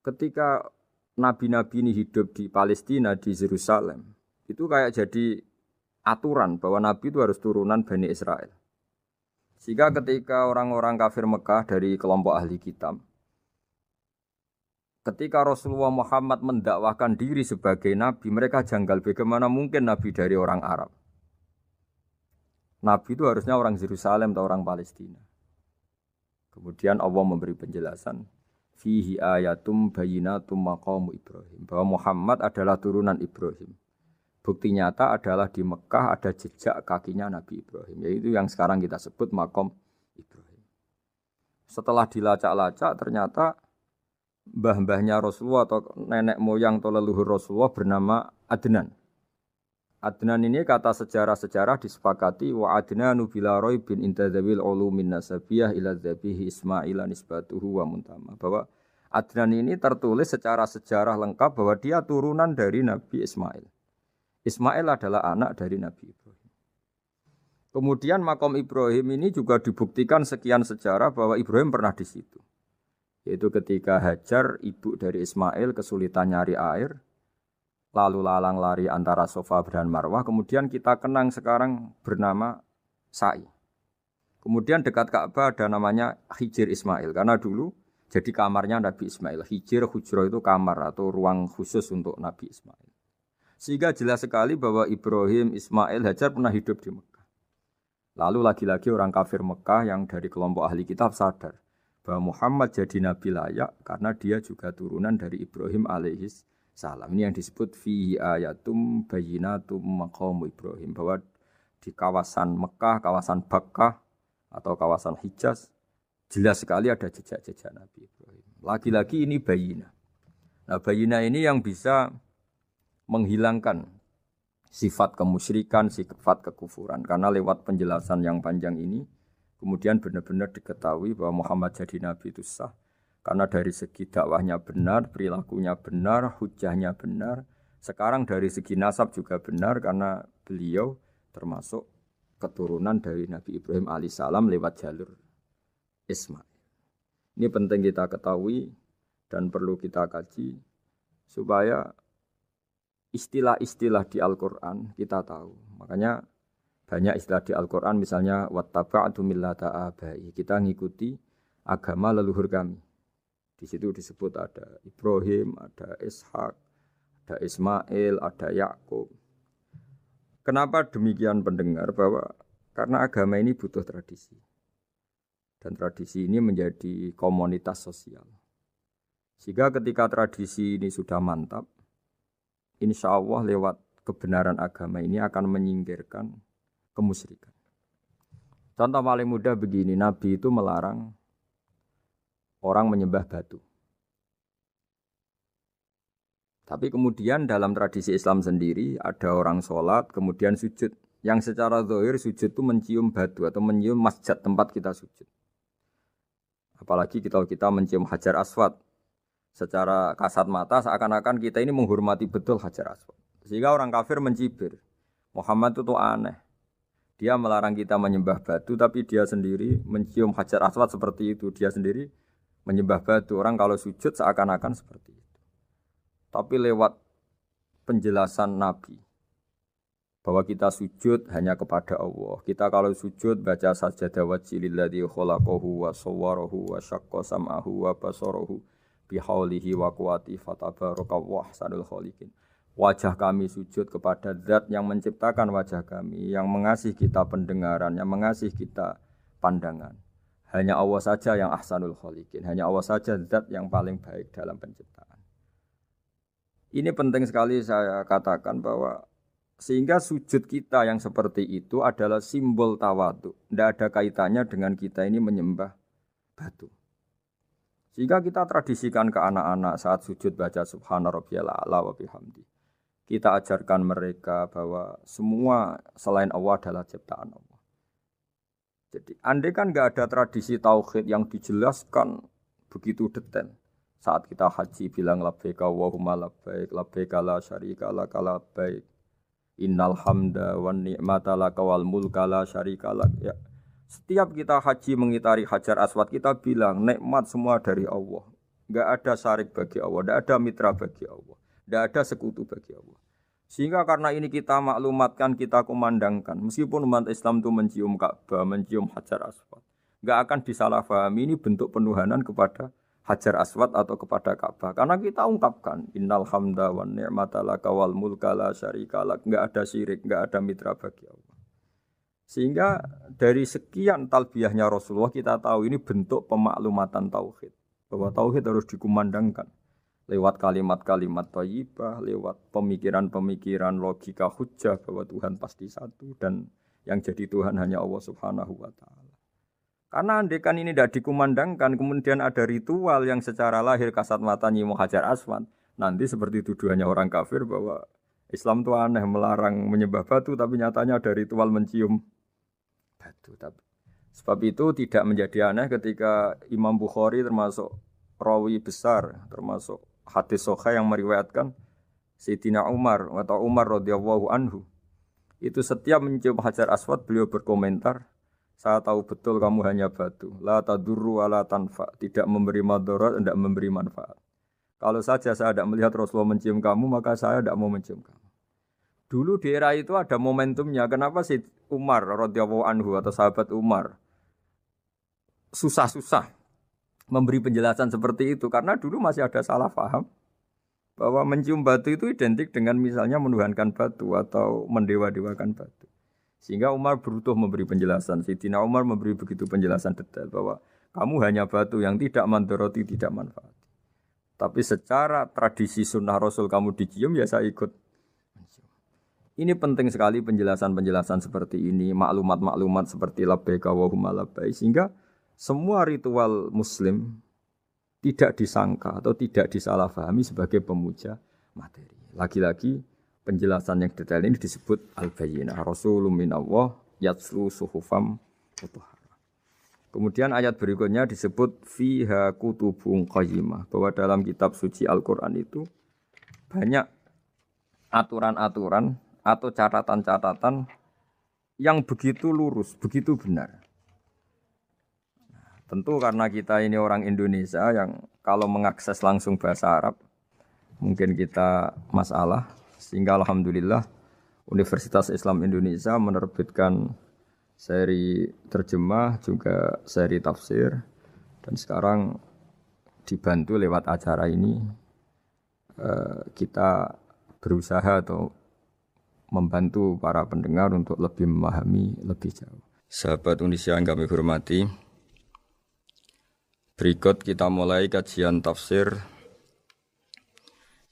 Ketika nabi-nabi ini hidup di Palestina, di Yerusalem, itu kayak jadi aturan bahwa nabi itu harus turunan Bani Israel. Sehingga ketika orang-orang kafir Mekah dari kelompok ahli kitab, ketika Rasulullah Muhammad mendakwahkan diri sebagai nabi, mereka janggal bagaimana mungkin nabi dari orang Arab. Nabi itu harusnya orang Yerusalem atau orang Palestina. Kemudian Allah memberi penjelasan, fihi ayatum bayyinatum maqamu Ibrahim, bahwa Muhammad adalah turunan Ibrahim. Bukti nyata adalah di Mekah ada jejak kakinya Nabi Ibrahim, yaitu yang sekarang kita sebut maqam Ibrahim. Setelah dilacak-lacak ternyata mbah-mbahnya Rasulullah atau nenek moyang atau leluhur Rasulullah bernama Adnan. Adnan ini kata sejarah-sejarah disepakati wa adnanu bila raibin intadzawil ulumin nasabiyah ila dzabihi Ismaila nisbatuhu wa muntama. Bahwa Adnan ini tertulis secara sejarah lengkap bahwa dia turunan dari Nabi Ismail. Ismail adalah anak dari Nabi Ibrahim. Kemudian makom Ibrahim ini juga dibuktikan sekian sejarah bahwa Ibrahim pernah di situ. Yaitu ketika Hajar, ibu dari Ismail, kesulitan nyari air, lalu lalang lari antara Safa dan Marwah, kemudian kita kenang sekarang bernama Sa'i. Kemudian dekat Ka'bah ada namanya Hijir Ismail, karena dulu jadi kamarnya Nabi Ismail. Hijir, hujro itu kamar atau ruang khusus untuk Nabi Ismail. Sehingga jelas sekali bahwa Ibrahim, Ismail, Hajar pernah hidup di Mekah. Lalu lagi-lagi orang kafir Mekah yang dari kelompok ahli kitab sadar bahwa Muhammad jadi nabi layak karena dia juga turunan dari Ibrahim alaihis salam. Ini yang disebut fihi ayatum bayyinatum maqamu Ibrahim, bahwa di kawasan Mekah, kawasan Bakkah atau kawasan Hijaz jelas sekali ada jejak-jejak Nabi Ibrahim. Lagi-lagi ini bayyinah. Nah, bayyinah ini yang bisa menghilangkan sifat kemusyrikan, sifat kekufuran. Karena lewat penjelasan yang panjang ini kemudian benar-benar diketahui bahwa Muhammad jadi nabi itu sah. Karena dari segi dakwahnya benar, perilakunya benar, hujahnya benar. Sekarang dari segi nasab juga benar karena beliau termasuk keturunan dari Nabi Ibrahim alaihissalam lewat jalur Ismail. Ini penting kita ketahui dan perlu kita kaji supaya istilah-istilah di Al-Quran kita tahu. Makanya banyak istilah di Al-Quran misalnya wattaba'tu millata abai, kita ngikuti agama leluhur kami. Di situ disebut ada Ibrahim, ada Ishak, ada Ismail, ada Yakub. Kenapa demikian pendengar? Bahwa karena agama ini butuh tradisi. Dan tradisi ini menjadi komunitas sosial. Sehingga ketika tradisi ini sudah mantap, insya Allah lewat kebenaran agama ini akan menyingkirkan kemusyrikan. Contoh paling mudah begini, Nabi itu melarang orang menyembah batu. Tapi kemudian dalam tradisi Islam sendiri ada orang sholat kemudian sujud. Yang secara zahir sujud itu mencium batu atau mencium masjid tempat kita sujud. Apalagi kita mencium Hajar Aswad. Secara kasat mata seakan-akan kita ini menghormati betul Hajar Aswad. Sehingga orang kafir mencibir. Muhammad itu aneh. Dia melarang kita menyembah batu tapi dia sendiri mencium Hajar Aswad seperti itu. Dia sendiri menyembah batu. Orang kalau sujud seakan-akan seperti itu. Tapi lewat penjelasan Nabi bahwa kita sujud hanya kepada Allah. Kita kalau sujud baca sajadah wajhililladzi khalaqahu wa sawwarahu wa syaqqa sam'ahu wa basarahu bihaulihi wa quwwati fatabarakallahu ahsanul khaliqin. Wajah kami sujud kepada zat yang menciptakan wajah kami, yang mengasihi kita pendengaran, yang mengasihi kita pandangan. Hanya Allah saja yang ahsanul khaliqin, hanya Allah saja zat yang paling baik dalam penciptaan. Ini penting sekali saya katakan bahwa sehingga sujud kita yang seperti itu adalah simbol tawadhu. Tidak ada kaitannya dengan kita ini menyembah batu. Sehingga kita tradisikan ke anak-anak saat sujud baca subhana rabbiyal a'la wa bihamdi. Kita ajarkan mereka bahwa semua selain Allah adalah ciptaan Allah. Jadi andai kan nggak ada tradisi tauhid yang dijelaskan begitu detail. Saat kita haji bilang labbaik Allahumma labbaik, labbaik la syarika lak labbaik. Innal hamda wan ni'mata laka wal mulka la syarika lak. Ya. Setiap kita haji mengitari Hajar Aswad kita bilang nikmat semua dari Allah. Enggak ada syarik bagi Allah, enggak ada mitra bagi Allah, enggak ada sekutu bagi Allah. Sehingga karena ini kita maklumatkan, kita kumandangkan. Meskipun umat Islam itu mencium Ka'bah, mencium Hajar Aswad, enggak akan disalahpahami ini bentuk penuhanan kepada Hajar Aswad atau kepada Ka'bah. Karena kita ungkapkan innal hamda wan ni'mata laka wal mulka la syarika lak. Enggak ada syirik, enggak ada mitra bagi Allah. Sehingga dari sekian talbiyahnya Rasulullah kita tahu ini bentuk pemaklumatan tauhid. Bahwa tauhid harus dikumandangkan lewat kalimat-kalimat thayyibah, lewat pemikiran-pemikiran logika hujjah bahwa Tuhan pasti satu dan yang jadi Tuhan hanya Allah Subhanahu wa taala. Karena andekan ini tidak dikumandangkan, kemudian ada ritual yang secara lahir kasat mata nyium Hajar Aswad. Nanti seperti tuduhannya orang kafir bahwa Islam itu aneh, melarang menyembah batu, tapi nyatanya ada ritual mencium batu. Sebab itu tidak menjadi aneh ketika Imam Bukhari termasuk rawi besar, termasuk hadis sahih yang meriwayatkan Sayyidina Umar atau Umar radhiyallahu anhu. Itu setiap mencium Hajar Aswad beliau berkomentar, saya tahu betul kamu hanya batu. La tadurru wa la tanfa. Tidak memberi madarat, tidak memberi manfaat. Kalau saja saya tidak melihat Rasulullah mencium kamu, maka saya tidak mau mencium kamu. Dulu di era itu ada momentumnya. Kenapa sih Umar radhiyallahu anhu atau sahabat Umar susah-susah memberi penjelasan seperti itu? Karena dulu masih ada salah paham bahwa mencium batu itu identik dengan misalnya menuhankan batu atau mendewa-dewakan batu. Sehingga Umar berutuh memberi penjelasan. Sayyidina Umar memberi begitu penjelasan detail bahwa kamu hanya batu yang tidak mandoroti, tidak manfaat. Tapi secara tradisi sunnah Rasul kamu dicium, ya saya ikut. Ini penting sekali penjelasan-penjelasan seperti ini, maklumat-maklumat seperti labbaik Allahumma labbaik, sehingga semua ritual Muslim tidak disangka atau tidak disalahpahami sebagai pemuja materi. Lagi-lagi penjelasan yang detail ini disebut al-bayyinah. Rasulun minallah yatslu suhufam mutahharah. Kemudian ayat berikutnya disebut fiha kutubun qayyimah, bahwa dalam kitab suci Al-Qur'an itu banyak aturan-aturan atau catatan-catatan yang begitu lurus, begitu benar. Tentu karena kita ini orang Indonesia yang kalau mengakses langsung bahasa Arab mungkin kita masalah. Sehingga alhamdulillah Universitas Islam Indonesia menerbitkan seri terjemah juga seri tafsir, dan sekarang dibantu lewat acara ini kita berusaha atau membantu para pendengar untuk lebih memahami lebih jauh. Sahabat Indonesia yang kami hormati, berikut kita mulai kajian tafsir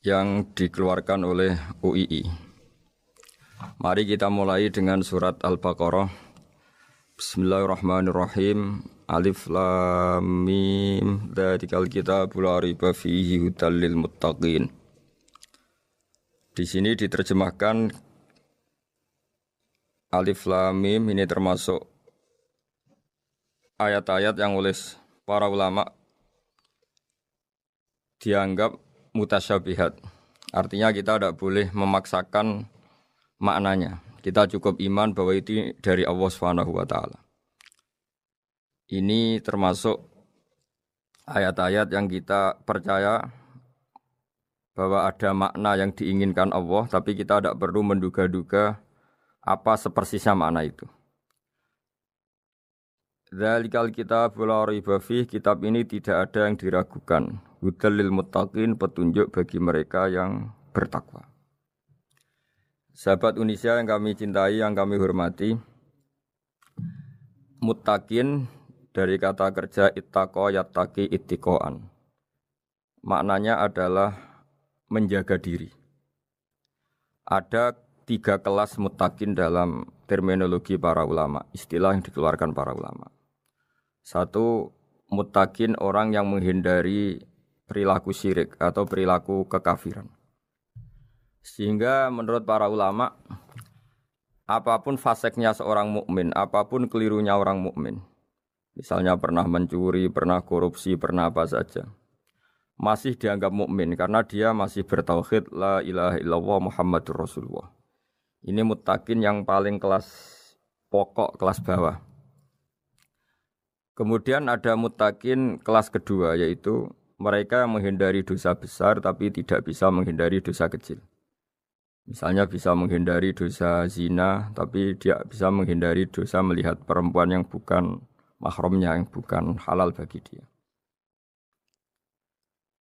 yang dikeluarkan oleh UII. Mari kita mulai dengan surat Al-Baqarah. Bismillahirrahmanirrahim. Alif lam mim. Dzalikal kitabul la raiba fihi hudal lil muttaqin. Di sini diterjemahkan Alif lam mim ini termasuk ayat-ayat yang oleh para ulama dianggap mutasyabihat. Artinya kita tidak boleh memaksakan maknanya. Kita cukup iman bahwa itu dari Allah Subhanahu wa taala. Ini termasuk ayat-ayat yang kita percaya bahwa ada makna yang diinginkan Allah, tapi kita tidak perlu menduga-duga Apa sepersisnya makna itu? Dzalikal kitab la raiba fih, kitab ini tidak ada yang diragukan. Hudal lil muttaqin, petunjuk bagi mereka yang bertakwa. Sahabat Unisia yang kami cintai, yang kami hormati, muttaqin dari kata kerja ittaqa yattaqi ittiqaan. Maknanya adalah menjaga diri. Ada 3 kelas muttaqin dalam terminologi para ulama, istilah yang dikeluarkan para ulama. 1, muttaqin orang yang menghindari perilaku syirik atau perilaku kekafiran. Sehingga menurut para ulama, apapun faseknya seorang mukmin, apapun kelirunya orang mukmin, misalnya pernah mencuri, pernah korupsi, pernah apa saja, masih dianggap mukmin karena dia masih bertauhid la ilaha illallah Muhammadur Rasulullah. Ini muttaqin yang paling kelas pokok, kelas bawah. Kemudian ada muttaqin kelas kedua, yaitu mereka yang menghindari dosa besar tapi tidak bisa menghindari dosa kecil. Misalnya bisa menghindari dosa zina, tapi dia bisa menghindari dosa melihat perempuan yang bukan mahramnya, yang bukan halal bagi dia.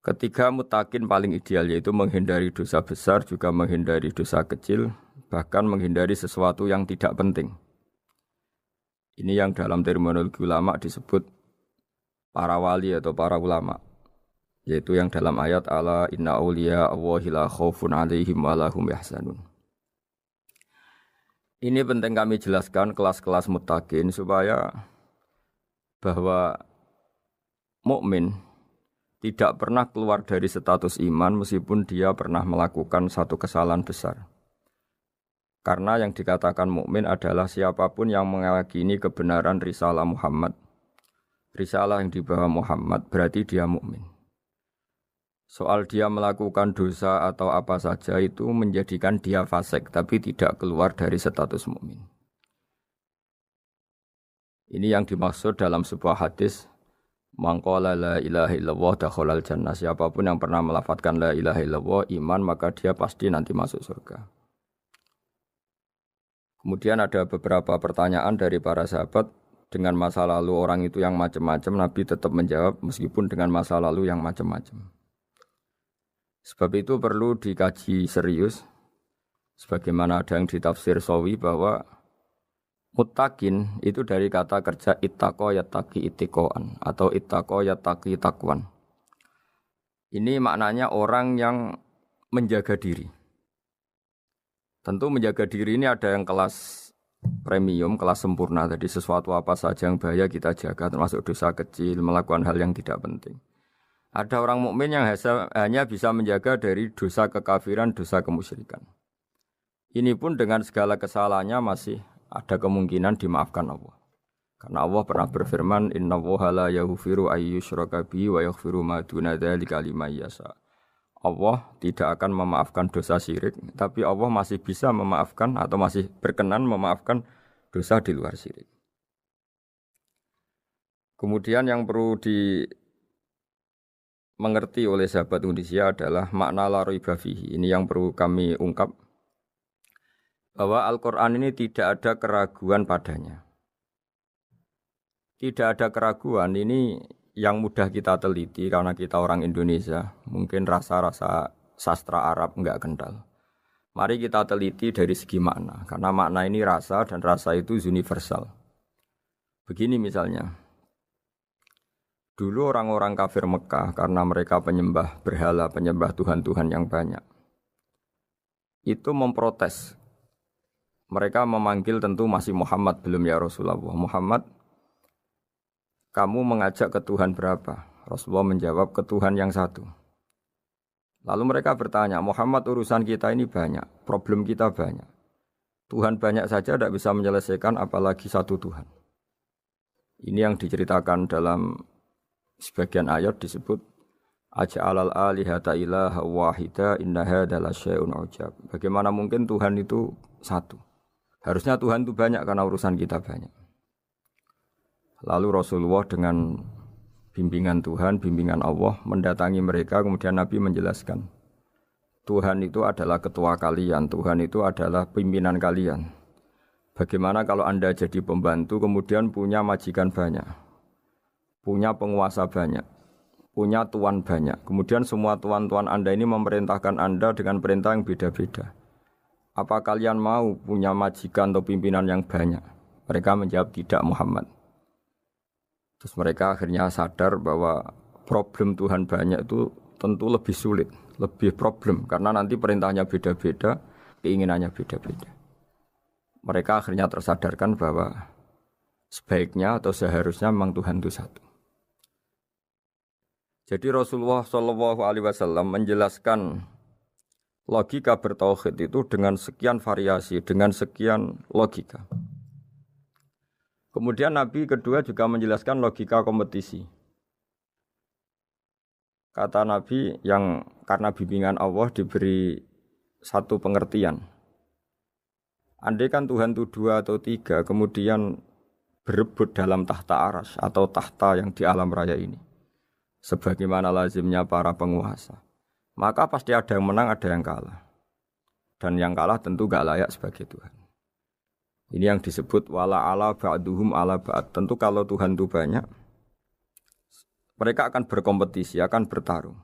Ketiga muttaqin paling ideal yaitu menghindari dosa besar, juga menghindari dosa kecil, bahkan menghindari sesuatu yang tidak penting. Ini yang dalam terminologi ulama disebut para wali atau para ulama, yaitu yang dalam ayat ala inna awliya Allahi la khaufun alaihim wa lahum yahzanun. Ini penting kami jelaskan kelas-kelas muttaqin supaya bahwa mukmin tidak pernah keluar dari status iman meskipun dia pernah melakukan satu kesalahan besar. Karena yang dikatakan mukmin adalah siapapun yang meyakini kebenaran risalah Muhammad. Risalah yang dibawa Muhammad berarti dia mukmin. Soal dia melakukan dosa atau apa saja itu menjadikan dia fasik tapi tidak keluar dari status mukmin. Ini yang dimaksud dalam sebuah hadis, man qala la ilaha illallah dakhalal jannah. Siapapun yang pernah melafadzkan la ilaha illallah iman, maka dia pasti nanti masuk surga. Kemudian ada beberapa pertanyaan dari para sahabat dengan masa lalu orang itu yang macam-macam, Nabi tetap menjawab meskipun dengan masa lalu yang macam-macam. Sebab itu perlu dikaji serius, sebagaimana ada yang ditafsir Sawi bahwa muttaqin itu dari kata kerja ittaqa yattaqi ittiqaan atau ittaqa yattaqi taqwan. Ini maknanya orang yang menjaga diri. Tentu menjaga diri ini ada yang kelas premium, kelas sempurna. Jadi sesuatu apa saja yang bahaya kita jaga, termasuk dosa kecil, melakukan hal yang tidak penting. Ada orang mukmin yang hanya bisa menjaga dari dosa kekafiran, dosa kemusyrikan. Ini pun dengan segala kesalahannya masih ada kemungkinan dimaafkan Allah. Karena Allah pernah berfirman, innallaha la yaghfiru ayyushraka bihi wa yaghfiru ma duna dzalika liman yasha. Allah tidak akan memaafkan dosa syirik, tapi Allah masih bisa memaafkan atau masih berkenan memaafkan dosa di luar syirik. Kemudian yang perlu dimengerti oleh sahabat Unisia adalah makna la raiba fihi. Ini yang perlu kami ungkap, bahwa Al-Quran ini tidak ada keraguan padanya. Tidak ada keraguan ini yang mudah kita teliti karena kita orang Indonesia, mungkin rasa-rasa sastra Arab enggak kental. Mari kita teliti dari segi makna, karena makna ini rasa dan rasa itu universal. Begini misalnya, dulu orang-orang kafir Mekah karena mereka penyembah berhala, penyembah Tuhan-Tuhan yang banyak, itu memprotes. Mereka memanggil tentu masih Muhammad, belum ya Rasulullah. Muhammad, kamu mengajak ke Tuhan berapa? Rasulullah menjawab, ke Tuhan yang satu. Lalu mereka bertanya, Muhammad urusan kita ini banyak, problem kita banyak. Tuhan banyak saja tidak bisa menyelesaikan, apalagi satu Tuhan. Ini yang diceritakan dalam sebagian ayat disebut, Aja'alal alihata ilaha wahida inna hadza lasyai'un ujab. Bagaimana mungkin Tuhan itu satu? Harusnya Tuhan itu banyak karena urusan kita banyak. Lalu Rasulullah dengan bimbingan Tuhan, bimbingan Allah mendatangi mereka, kemudian Nabi menjelaskan, Tuhan itu adalah ketua kalian, Tuhan itu adalah pimpinan kalian. Bagaimana kalau Anda jadi pembantu kemudian punya majikan banyak, punya penguasa banyak, punya tuan banyak. Kemudian semua tuan-tuan Anda ini memerintahkan Anda dengan perintah yang beda-beda. Apa kalian mau punya majikan atau pimpinan yang banyak? Mereka menjawab tidak, Muhammad. Terus mereka akhirnya sadar bahwa problem Tuhan banyak itu tentu lebih sulit, lebih problem. Karena nanti perintahnya beda-beda, keinginannya beda-beda. Mereka akhirnya tersadarkan bahwa sebaiknya atau seharusnya memang Tuhan itu satu. Jadi Rasulullah SAW menjelaskan logika bertauhid itu dengan sekian variasi, dengan sekian logika. Kemudian Nabi kedua juga menjelaskan logika kompetisi. Kata Nabi yang karena bimbingan Allah diberi satu pengertian. Andai kan Tuhan itu 2 atau 3, kemudian berebut dalam tahta aras atau tahta yang di alam raya ini. Sebagaimana lazimnya para penguasa. Maka pasti ada yang menang, ada yang kalah. Dan yang kalah tentu gak layak sebagai Tuhan. Ini yang disebut wala ala ba'duhum ala ba'd. Tentu kalau Tuhan itu banyak, mereka akan berkompetisi, akan bertarung.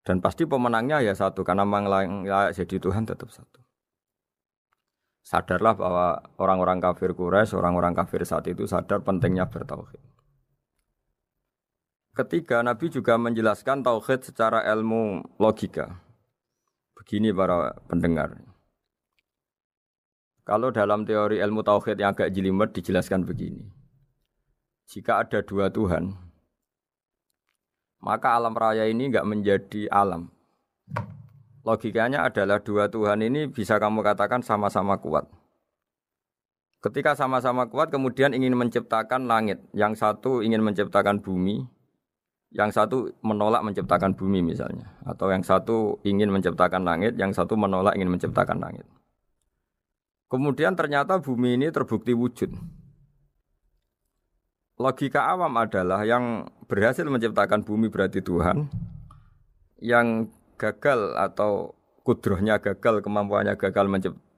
Dan pasti pemenangnya ya satu, karena memang layak jadi Tuhan tetap satu. Sadarlah bahwa orang-orang kafir Quraisy, orang-orang kafir saat itu sadar pentingnya bertauhid. Ketiga, Nabi juga menjelaskan tauhid secara ilmu logika. Begini para pendengar. Kalau dalam teori ilmu tauhid yang agak jelimet dijelaskan begini. Jika ada 2 Tuhan, maka alam raya ini enggak menjadi alam. Logikanya adalah 2 Tuhan ini bisa kamu katakan sama-sama kuat. Ketika sama-sama kuat kemudian ingin menciptakan langit. Yang satu ingin menciptakan bumi, yang satu menolak menciptakan bumi misalnya. Atau yang satu ingin menciptakan langit, yang satu menolak ingin menciptakan langit. Kemudian ternyata bumi ini terbukti wujud. Logika awam adalah yang berhasil menciptakan bumi berarti Tuhan. Yang gagal atau kudrohnya gagal, kemampuannya gagal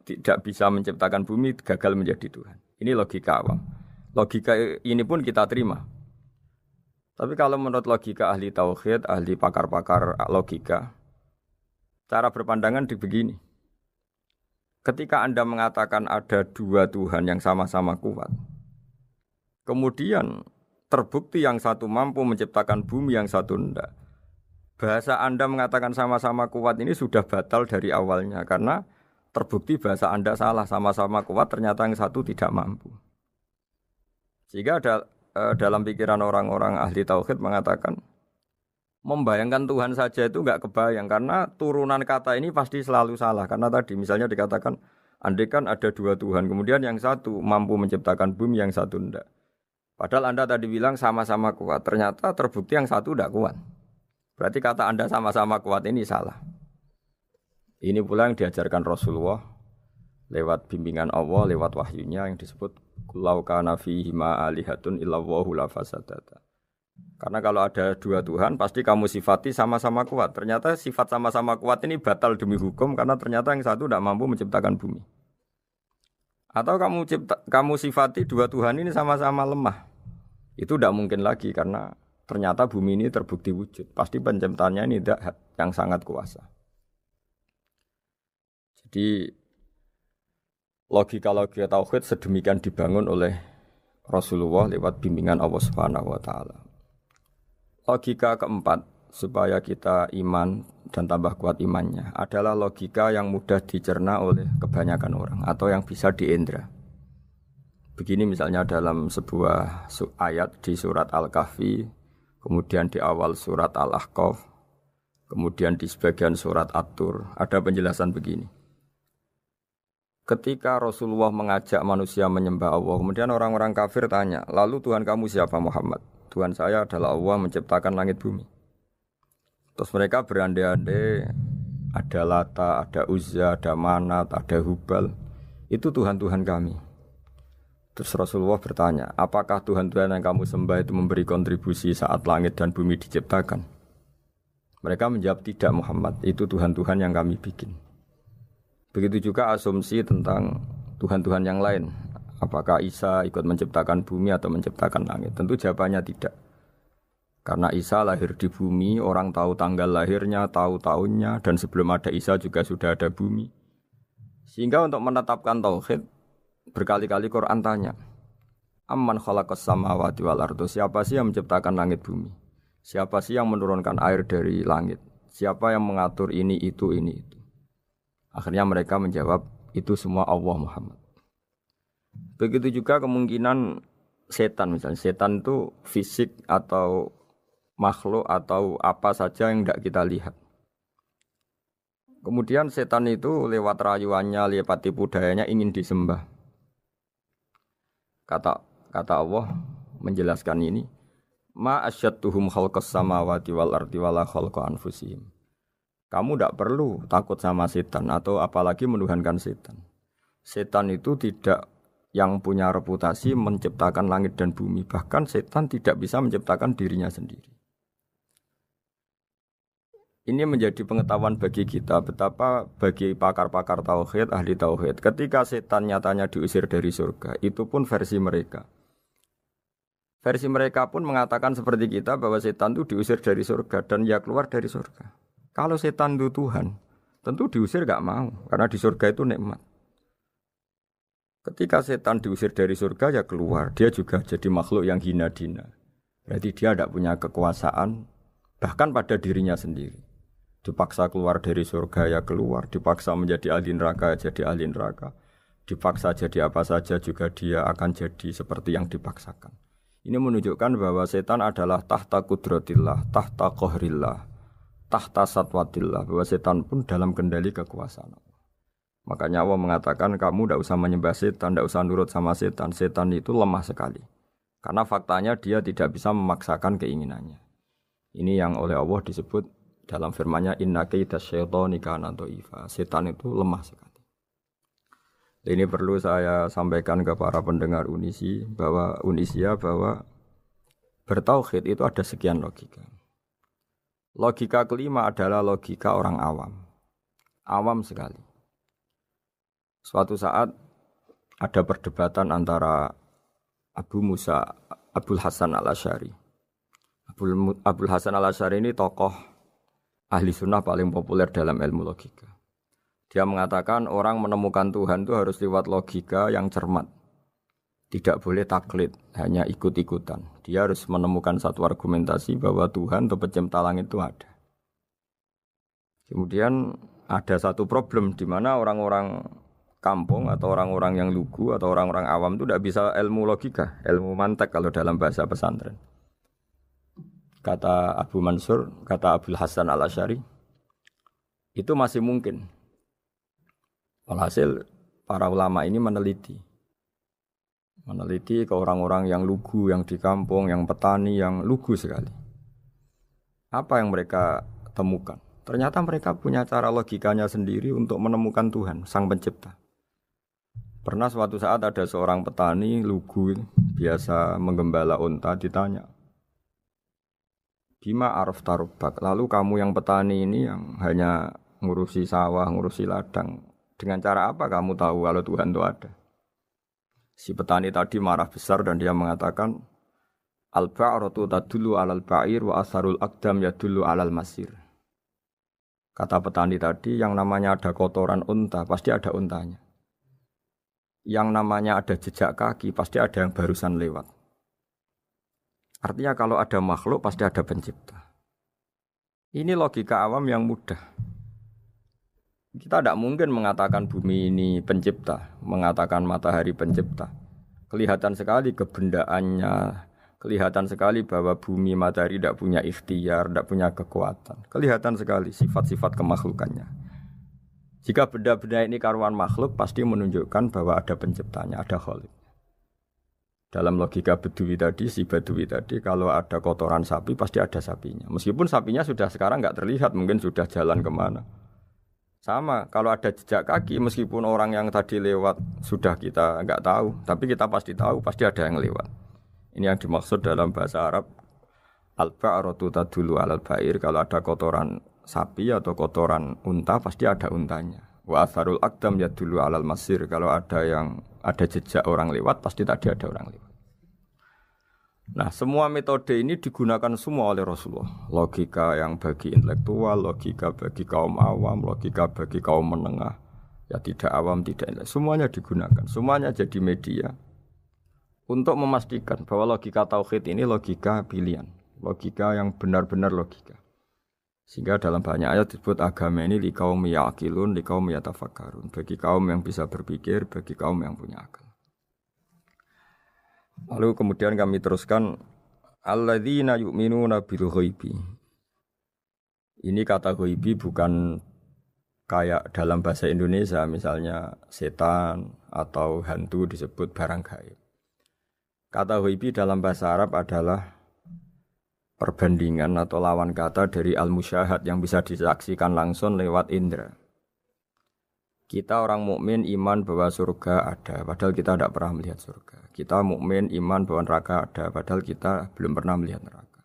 tidak bisa menciptakan bumi, gagal menjadi Tuhan. Ini logika awam. Logika ini pun kita terima. Tapi kalau menurut logika ahli tauhid, ahli pakar-pakar logika, cara berpandangan begini. Ketika Anda mengatakan ada 2 Tuhan yang sama-sama kuat, kemudian terbukti yang satu mampu menciptakan bumi, yang satu tidak. Bahasa Anda mengatakan sama-sama kuat ini sudah batal dari awalnya karena terbukti bahasa Anda salah, sama-sama kuat ternyata yang satu tidak mampu. Sehingga dalam pikiran orang-orang ahli tauhid mengatakan membayangkan Tuhan saja itu enggak kebayang karena turunan kata ini pasti selalu salah. Karena tadi misalnya dikatakan andai kan ada 2 Tuhan, kemudian yang satu mampu menciptakan bumi, yang satu tidak. Padahal Anda tadi bilang sama-sama kuat, ternyata terbukti yang satu tidak kuat. Berarti kata Anda sama-sama kuat ini salah. Ini pula yang diajarkan Rasulullah lewat bimbingan Allah, lewat wahyunya yang disebut Lau kana fihi ma alihatun illallahu la fasadata. Karena kalau ada 2 Tuhan pasti kamu sifati sama-sama kuat. Ternyata sifat sama-sama kuat ini batal demi hukum karena ternyata yang satu tidak mampu menciptakan bumi. Atau kamu sifati 2 Tuhan ini sama-sama lemah. Itu tidak mungkin lagi karena ternyata bumi ini terbukti wujud. Pasti penciptanya ini tidak yang sangat kuasa. Jadi logika-logika tauhid sedemikian dibangun oleh Rasulullah lewat bimbingan Allah Subhanahu wa taala. Logika keempat supaya kita iman dan tambah kuat imannya adalah logika yang mudah dicerna oleh kebanyakan orang atau yang bisa diindra. Begini misalnya dalam sebuah ayat di surat Al-Kahfi, kemudian di awal surat Al-Ahqaf, kemudian di sebagian surat At-Tur, ada penjelasan begini. Ketika Rasulullah mengajak manusia menyembah Allah, kemudian orang-orang kafir tanya, lalu Tuhan kamu siapa Muhammad? Tuhan saya adalah Allah menciptakan langit bumi. Terus mereka berandai-andai, ada Lata, ada Uzza, ada Manat, ada Hubal. Itu Tuhan-Tuhan kami. Terus Rasulullah bertanya, apakah Tuhan-Tuhan yang kamu sembah itu memberi kontribusi saat langit dan bumi diciptakan? Mereka menjawab, tidak Muhammad, itu Tuhan-Tuhan yang kami bikin. Begitu juga asumsi tentang Tuhan-Tuhan yang lain. Apakah Isa ikut menciptakan bumi atau menciptakan langit? Tentu jawabannya tidak. Karena Isa lahir di bumi, orang tahu tanggal lahirnya, tahu tahunnya, dan sebelum ada Isa juga sudah ada bumi. Sehingga untuk menetapkan tauhid, berkali-kali Quran tanya, Amman khalaqas samawati wal ardo, siapa sih yang menciptakan langit bumi? Siapa sih yang menurunkan air dari langit? Siapa yang mengatur ini, itu. Akhirnya mereka menjawab, itu semua Allah Muhammad. Begitu juga kemungkinan setan, misalnya setan itu fisik atau makhluk atau apa saja yang tidak kita lihat. Kemudian setan itu lewat rayuannya, lewat tipu dayanya ingin disembah. Kata Allah menjelaskan ini, ma asyadduhum khalqas samawati wal ardi wala khalqa anfusihim. Kamu tidak perlu takut sama setan atau apalagi menuhankan setan. Setan itu tidak yang punya reputasi menciptakan langit dan bumi. Bahkan setan tidak bisa menciptakan dirinya sendiri. Ini menjadi pengetahuan bagi kita betapa bagi pakar-pakar tauhid, ahli tauhid, ketika setan nyatanya diusir dari surga, itu pun versi mereka. Versi mereka pun mengatakan seperti kita bahwa setan itu diusir dari surga dan ya keluar dari surga. Kalau setan itu Tuhan, tentu diusir gak mau karena di surga itu nikmat. Ketika setan diusir dari surga ya keluar, dia juga jadi makhluk yang hina dina. Berarti dia tidak punya kekuasaan bahkan pada dirinya sendiri. Dipaksa keluar dari surga ya keluar, dipaksa menjadi ahli neraka ya jadi ahli neraka, dipaksa jadi apa saja juga dia akan jadi seperti yang dipaksakan. Ini menunjukkan bahwa setan adalah tahta kudratillah, tahta qahrillah, tahta satwatillah, bahwa setan pun dalam kendali kekuasaan. Makanya Allah mengatakan kamu tidak usah menyembah setan, tidak usah nurut sama setan. Setan itu lemah sekali. Karena faktanya dia tidak bisa memaksakan keinginannya. Ini yang oleh Allah disebut dalam firman-Nya inna kaida syaitani kana dhaifa. Setan itu lemah sekali. Ini perlu saya sampaikan ke para pendengar Unisia bahwa bertauhid itu ada sekian logika. Logika kelima adalah logika orang awam. Awam sekali. Suatu saat ada perdebatan antara Abul Hasan al-Asy'ari. Abul Hasan al-Asy'ari ini tokoh ahli sunnah paling populer dalam ilmu logika. Dia mengatakan orang menemukan Tuhan itu harus lewat logika yang cermat. Tidak boleh taklid, hanya ikut-ikutan. Dia harus menemukan satu argumentasi bahwa Tuhan atau pencipta langit itu ada. Kemudian ada satu problem di mana orang-orang kampung atau orang-orang yang lugu atau orang-orang awam itu tidak bisa ilmu logika, ilmu mantek kalau dalam bahasa pesantren. Kata Abu Mansur, kata Abul Hasan al-Asy'ari, itu masih mungkin. Alhasil para ulama ini meneliti ke orang-orang yang lugu, yang di kampung, yang petani, yang lugu sekali. Apa yang mereka temukan? Ternyata mereka punya cara logikanya sendiri untuk menemukan Tuhan, Sang Pencipta. Pernah suatu saat ada seorang petani lugu, biasa menggembala unta, ditanya, Bima araf tarubak, lalu kamu yang petani ini yang hanya ngurusi sawah, ngurusi ladang, dengan cara apa kamu tahu kalau Tuhan itu ada? Si petani tadi marah besar dan dia mengatakan, Al-ba'ratu tadullu alal ba'ir wa asharul aqdam yadullu alal masir. Kata petani tadi, yang namanya ada kotoran unta, pasti ada untanya. Yang namanya ada jejak kaki, pasti ada yang barusan lewat. Artinya kalau ada makhluk, pasti ada pencipta. Ini logika awam yang mudah. Kita tidak mungkin mengatakan bumi ini pencipta, mengatakan matahari pencipta. Kelihatan sekali kebendaannya, kelihatan sekali bahwa bumi matahari tidak punya ikhtiar, tidak punya kekuatan. Kelihatan sekali sifat-sifat kemakhlukannya. Jika benda-benda ini karuan makhluk, pasti menunjukkan bahwa ada penciptanya, ada khalik. Dalam logika Bedui tadi, si Bedui tadi, kalau ada kotoran sapi, pasti ada sapinya. Meskipun sapinya sudah sekarang nggak terlihat, mungkin sudah jalan kemana. Sama, kalau ada jejak kaki, meskipun orang yang tadi lewat sudah kita nggak tahu, tapi kita pasti tahu, pasti ada yang lewat. Ini yang dimaksud dalam bahasa Arab, al-ba'ratu tadullu alal ba'ir, kalau ada kotoran sapi atau kotoran unta, pasti ada untanya. Wa atharul aqdam yadullu alal masir. Kalau ada jejak orang lewat, pasti tadi ada orang lewat. Nah, semua metode ini digunakan semua oleh Rasulullah. Logika yang bagi intelektual, logika bagi kaum awam, logika bagi kaum menengah. Ya tidak awam, tidak intelektual. Semuanya digunakan. Semuanya jadi media untuk memastikan bahwa logika tauhid ini logika pilihan. Logika yang benar-benar logika. Sehingga dalam banyak ayat disebut agama ini liqaum yaqilun, liqaum yatafakkarun. Bagi kaum yang bisa berpikir, bagi kaum yang punya akal. Lalu kemudian kami teruskan alladzina yu'minuna bil ghaibi. Ini kata ghaibi bukan kayak dalam bahasa Indonesia misalnya setan atau hantu disebut barang gaib. Kata ghaibi dalam bahasa Arab adalah perbandingan atau lawan kata dari al-musyahad yang bisa disaksikan langsung lewat indera. Kita orang mukmin iman bahwa surga ada, padahal kita tidak pernah melihat surga. Kita mukmin iman bahwa neraka ada, padahal kita belum pernah melihat neraka.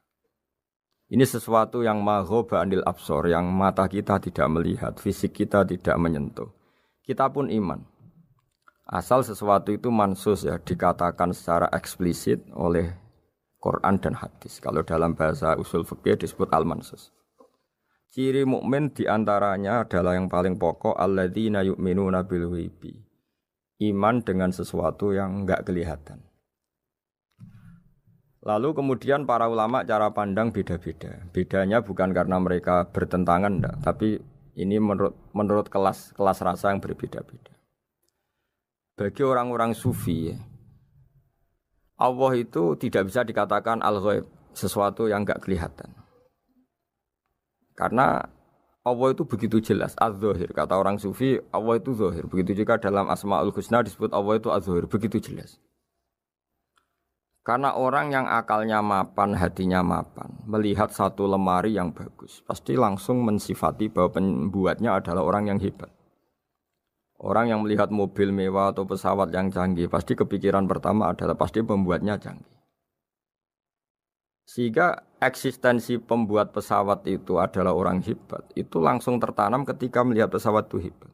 Ini sesuatu yang maghoba anil absor, yang mata kita tidak melihat, fisik kita tidak menyentuh. Kita pun iman. Asal sesuatu itu mansus ya, dikatakan secara eksplisit oleh Quran dan hadis. Kalau dalam bahasa usul fikih disebut al-mansus. Ciri mukmin diantaranya adalah yang paling pokok alladzina yu'minuna bil ghaibi. Iman dengan sesuatu yang enggak kelihatan. Lalu kemudian para ulama cara pandang beda-beda. Bedanya bukan karena mereka bertentangan enggak, tapi ini menurut kelas rasa yang berbeda-beda. Bagi orang-orang sufi, Allah itu tidak bisa dikatakan al-ghaib, sesuatu yang enggak kelihatan. Karena Allah itu begitu jelas, az-zahir. Kata orang sufi, Allah itu zahir. Begitu juga dalam Asmaul Husna disebut Allah itu az-zahir. Begitu jelas. Karena orang yang akalnya mapan, hatinya mapan, melihat satu lemari yang bagus, pasti langsung mensifati bahwa pembuatnya adalah orang yang hebat. Orang yang melihat mobil mewah atau pesawat yang canggih, pasti kepikiran pertama adalah pasti pembuatnya canggih. Sehingga eksistensi pembuat pesawat itu adalah orang hebat, itu langsung tertanam ketika melihat pesawat itu hebat.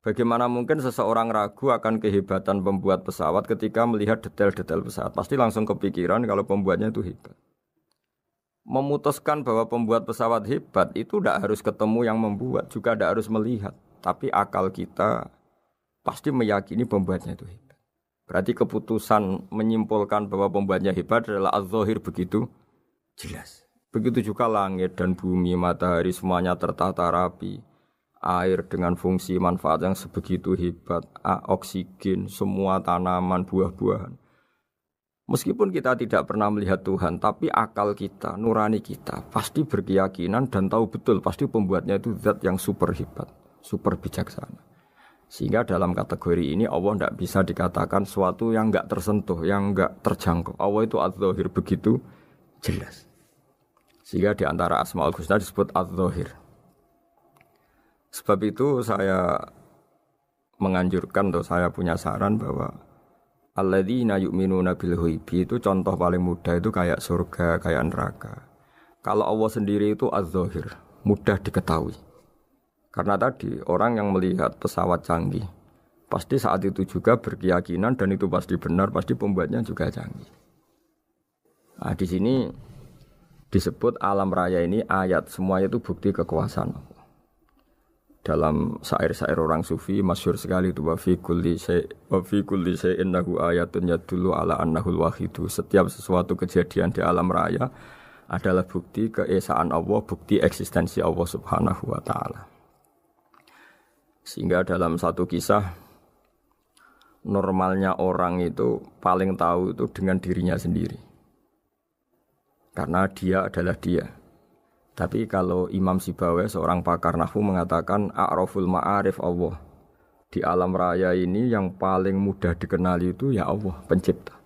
Bagaimana mungkin seseorang ragu akan kehebatan pembuat pesawat ketika melihat detail-detail pesawat? Pasti langsung kepikiran kalau pembuatnya itu hebat. Memutuskan bahwa pembuat pesawat hebat itu tidak harus ketemu yang membuat, juga tidak harus melihat. Tapi akal kita pasti meyakini pembuatnya itu hebat. Berarti keputusan menyimpulkan bahwa pembuatnya hebat adalah az-zahir begitu jelas. Begitu juga langit dan bumi, matahari semuanya tertata rapi. Air dengan fungsi manfaat yang sebegitu hebat, oksigen, semua tanaman, buah-buahan. Meskipun kita tidak pernah melihat Tuhan, tapi akal kita, nurani kita pasti berkeyakinan dan tahu betul pasti pembuatnya itu zat yang super hebat, super bijaksana. Sehingga dalam kategori ini Allah tidak bisa dikatakan sesuatu yang enggak tersentuh, yang enggak terjangkau. Allah itu az-zahir begitu jelas. Sehingga di antara Asmaul Husna disebut az-zahir. Sebab itu saya menganjurkan atau saya punya saran bahwa alladzina yu'minuna bil ghaibi itu contoh paling mudah itu kayak surga, kayak neraka. Kalau Allah sendiri itu az-zahir, mudah diketahui. Karena tadi orang yang melihat pesawat canggih pasti saat itu juga berkeyakinan dan itu pasti benar, pasti pembuatnya juga canggih. Nah, di sini disebut alam raya ini ayat, semuanya itu bukti kekuasaan Allah. Dalam syair-syair orang sufi masyhur sekali itu wa fi kulli syai'in lahu ayatun yadullu ala annahul wahidu. Setiap sesuatu kejadian di alam raya adalah bukti keesaan Allah, bukti eksistensi Allah Subhanahu wa taala. Sehingga dalam satu kisah normalnya orang itu paling tahu itu dengan dirinya sendiri. Karena dia adalah dia. Tapi kalau Imam Sibawayh seorang pakar nahwu mengatakan a'raful ma'arif Allah. Di alam raya ini yang paling mudah dikenali itu ya Allah, pencipta.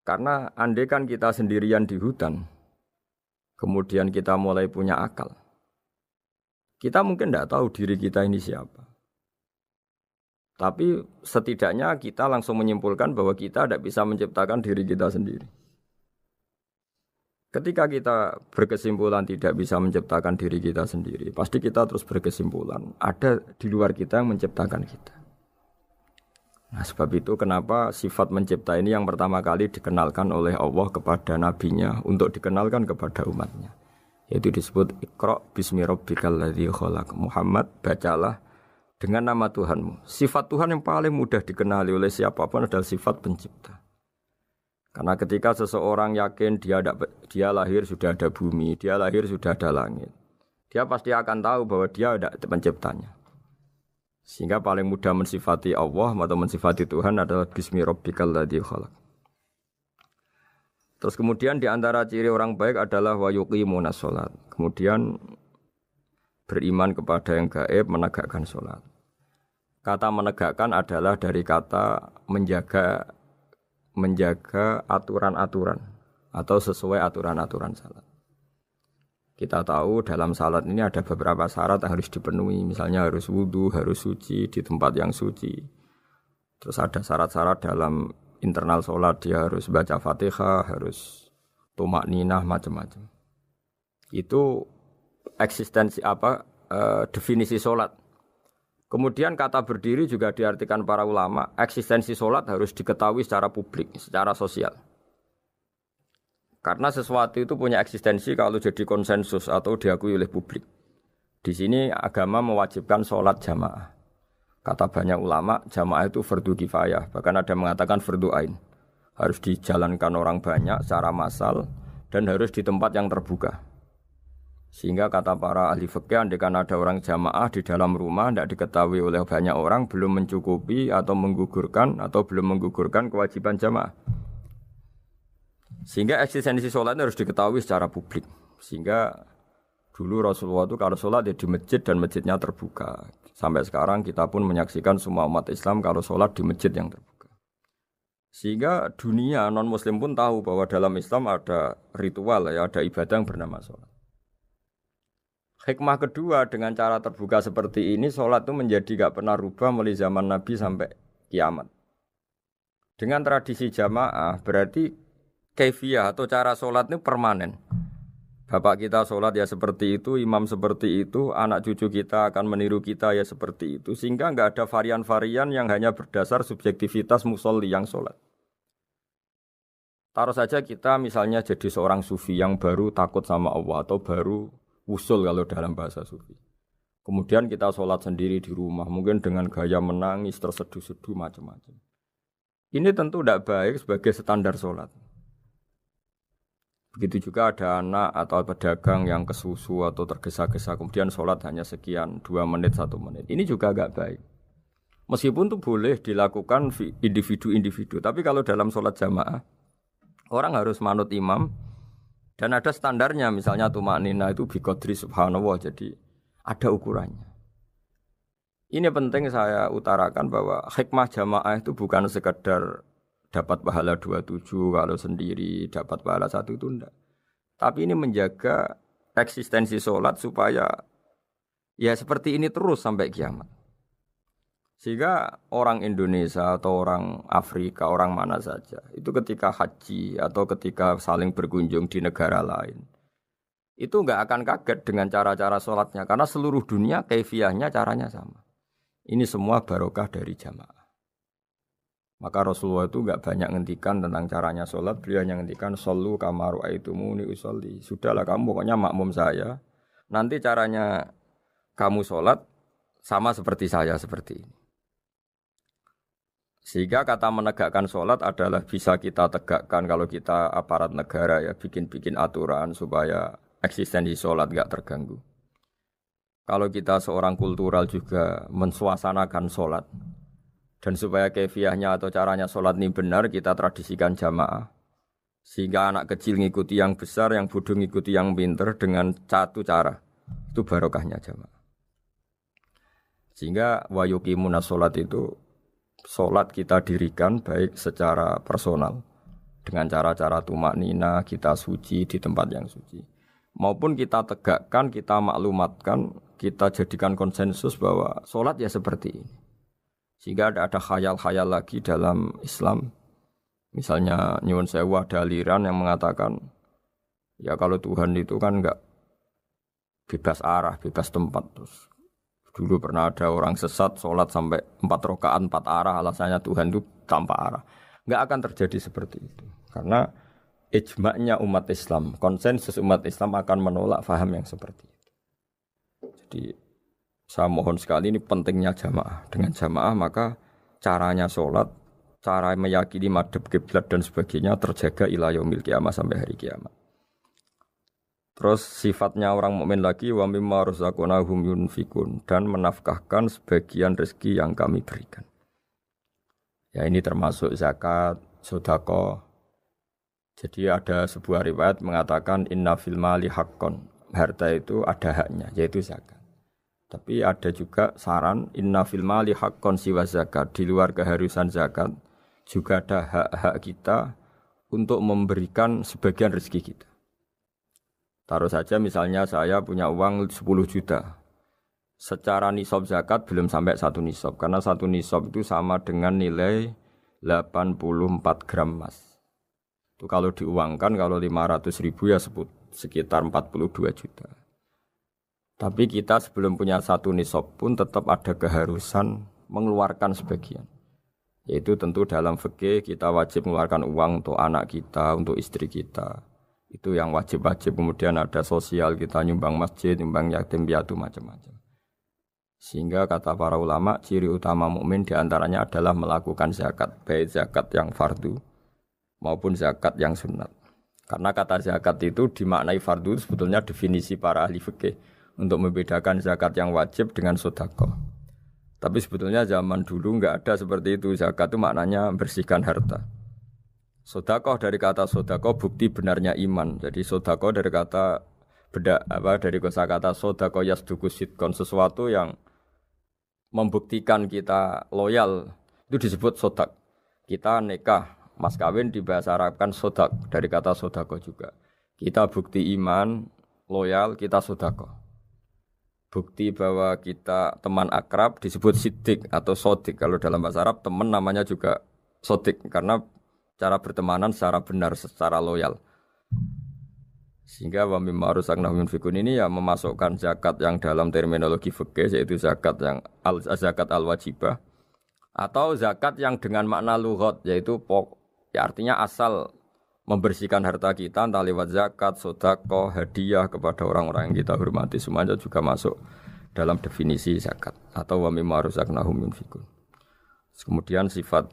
Karena andai kan kita sendirian di hutan, kemudian kita mulai punya akal. Kita mungkin tidak tahu diri kita ini siapa. Tapi setidaknya kita langsung menyimpulkan bahwa kita tidak bisa menciptakan diri kita sendiri. Ketika kita berkesimpulan tidak bisa menciptakan diri kita sendiri, pasti kita terus berkesimpulan ada di luar kita yang menciptakan kita. Nah, sebab itu kenapa sifat mencipta ini yang pertama kali dikenalkan oleh Allah kepada nabinya untuk dikenalkan kepada umatnya. Yaitu disebut Iqra bismi rabbikal ladzi khalaq. Muhammad, bacalah dengan nama Tuhanmu. Sifat Tuhan yang paling mudah dikenali oleh siapapun adalah sifat pencipta. Karena ketika seseorang yakin dia lahir sudah ada bumi, dia lahir sudah ada langit, dia pasti akan tahu bahwa dia ada penciptanya. Sehingga paling mudah mensifati Allah atau mensifati Tuhan adalah bismi rabbikal ladzi khalaq. Terus kemudian di antara ciri orang baik adalah wa yuqimunas shalat. Kemudian beriman kepada yang gaib, menegakkan salat. Kata menegakkan adalah dari kata menjaga aturan-aturan atau sesuai aturan-aturan salat. Kita tahu dalam salat ini ada beberapa syarat yang harus dipenuhi. Misalnya harus wudu, harus suci di tempat yang suci. Terus ada syarat-syarat dalam internal salat, dia harus baca Fatihah, harus tumakninah, macam-macam. Itu eksistensi definisi salat. Kemudian kata berdiri juga diartikan para ulama, eksistensi sholat harus diketahui secara publik, secara sosial. Karena sesuatu itu punya eksistensi kalau jadi konsensus atau diakui oleh publik. Di sini agama mewajibkan sholat jamaah. Kata banyak ulama, jamaah itu fardu kifayah, bahkan ada yang mengatakan fardu ain. Harus dijalankan orang banyak secara massal dan harus di tempat yang terbuka. Sehingga kata para ahli fikih, andaikan ada orang jamaah di dalam rumah tidak diketahui oleh banyak orang, belum mencukupi atau belum menggugurkan kewajiban jamaah. Sehingga eksistensi sholat harus diketahui secara publik. Sehingga dulu Rasulullah itu kalau sholat ya di masjid dan masjidnya terbuka. Sampai sekarang kita pun menyaksikan semua umat Islam kalau sholat di masjid yang terbuka. Sehingga dunia non-muslim pun tahu bahwa dalam Islam ada ritual, ya, ada ibadah yang bernama sholat. Hikmah kedua dengan cara terbuka seperti ini, sholat itu menjadi gak pernah rubah mulai zaman Nabi sampai kiamat. Dengan tradisi jamaah berarti kaifiyah atau cara sholat ini permanen. Bapak kita sholat ya seperti itu, imam seperti itu, anak cucu kita akan meniru kita ya seperti itu. Sehingga gak ada varian-varian yang hanya berdasar subjektivitas musolli yang sholat. Taruh saja kita misalnya jadi seorang sufi yang baru takut sama Allah atau baru usul kalau dalam bahasa sufi. Kemudian kita sholat sendiri di rumah, mungkin dengan gaya menangis, terseduh-seduh, macam-macam. Ini tentu tidak baik sebagai standar sholat. Begitu juga ada anak atau pedagang yang kesusu atau tergesa-gesa, kemudian sholat hanya sekian, 2 menit, 1 menit. Ini juga agak baik. Meskipun itu boleh dilakukan individu-individu, tapi kalau dalam sholat jamaah, orang harus manut imam, dan ada standarnya, misalnya tumaknina itu biqadri subhanallah, jadi ada ukurannya. Ini penting saya utarakan bahwa hikmah jamaah itu bukan sekedar dapat pahala 27 kalau sendiri, dapat pahala 1 itu enggak. Tapi ini menjaga eksistensi sholat supaya ya seperti ini terus sampai kiamat. Sehingga orang Indonesia atau orang Afrika, orang mana saja, itu ketika haji atau ketika saling berkunjung di negara lain, itu enggak akan kaget dengan cara-cara sholatnya, karena seluruh dunia kaifiyahnya caranya sama. Ini semua barokah dari jamaah. Maka Rasulullah itu enggak banyak ngendikan tentang caranya sholat, beliau hanya ngendikan shollu kama ra'aitumuni usolli. Sudahlah kamu pokoknya makmum saya, nanti caranya kamu sholat sama seperti saya seperti ini. Sehingga kata menegakkan sholat adalah bisa kita tegakkan kalau kita aparat negara ya bikin-bikin aturan supaya eksistensi sholat gak terganggu. Kalau kita seorang kultural juga mensuasanakan sholat dan supaya kefiahnya atau caranya sholat ini benar kita tradisikan jamaah. Sehingga anak kecil ngikuti yang besar, yang bodoh ngikuti yang pinter dengan satu cara. Itu barokahnya jamaah. Sehingga wa yuqimunas sholat itu sholat kita dirikan baik secara personal dengan cara-cara tumaknina, kita suci di tempat yang suci, maupun kita tegakkan, kita maklumatkan, kita jadikan konsensus bahwa sholat ya seperti ini. Sehingga ada khayal-khayal lagi dalam Islam. Misalnya nyuwun sewu ada aliran yang mengatakan Ya kalau Tuhan itu kan enggak bebas arah, bebas tempat. Terus dulu pernah ada orang sesat sholat sampai 4 rakaat 4 arah, alasannya Tuhan itu tanpa arah. Enggak akan terjadi seperti itu. Karena ijma'nya umat Islam, konsensus umat Islam akan menolak faham yang seperti itu. Jadi saya mohon sekali, ini pentingnya jamaah. Dengan jamaah maka caranya sholat, cara meyakini madhab kiblat dan sebagainya terjaga ila yaumil qiyamah sampai hari kiamat. Terus sifatnya orang mukmin lagi wa mimma razaqnahum yunfikun, dan menafkahkan sebagian rezeki yang kami berikan. Ya ini termasuk zakat, sedekah. Jadi ada sebuah riwayat mengatakan inna fil mali haqqon. Harta itu ada haknya, yaitu zakat. Tapi ada juga saran inna fil mali haqqon siwa zakat, di luar keharusan zakat juga ada hak-hak kita untuk memberikan sebagian rezeki kita. Taruh saja misalnya saya punya uang 10 juta. Secara nisab zakat belum sampai 1 nisab. Karena 1 nisab itu sama dengan nilai 84 gram emas. Itu kalau diuangkan, kalau 500 ribu ya sekitar 42 juta. Tapi kita sebelum punya 1 nisab pun tetap ada keharusan mengeluarkan sebagian. Yaitu tentu dalam fikih kita wajib mengeluarkan uang untuk anak kita, untuk istri kita. Itu yang wajib-wajib. Kemudian ada sosial, kita nyumbang masjid, nyumbang yatim piatu, macam-macam. Sehingga kata para ulama, ciri utama mukmin diantaranya adalah melakukan zakat, baik zakat yang fardu maupun zakat yang sunat. Karena kata zakat itu dimaknai fardu, sebetulnya definisi para ahli fikih untuk membedakan zakat yang wajib dengan sedekah. Tapi sebetulnya zaman dulu enggak ada seperti itu. Zakat itu maknanya bersihkan harta. Sedekah dari kata sedekah bukti benarnya iman. Jadi sedekah dari kata dari kosakata sedekah yasduqu sidqan, sesuatu yang membuktikan kita loyal itu disebut sedekah. Kita nikah, mas kawin di bahasa Arab kan sedekah dari kata sedekah juga. Kita bukti iman, loyal, kita sedekah. Bukti bahwa kita teman akrab disebut siddiq atau sodik. Kalau dalam bahasa Arab teman namanya juga sodik karena cara bertemanan secara benar, secara loyal. Sehingga wa mimma razaqnahum yunfikun ini ya memasukkan zakat yang dalam terminologi fikih yaitu zakat yang zakat al-wajibah atau zakat yang dengan makna lughat yaitu ya artinya asal membersihkan harta kita entah lewat zakat, sedekah, hadiah kepada orang-orang yang kita hormati, semuanya juga masuk dalam definisi zakat atau wa mimma razaqnahum yunfikun. Kemudian sifat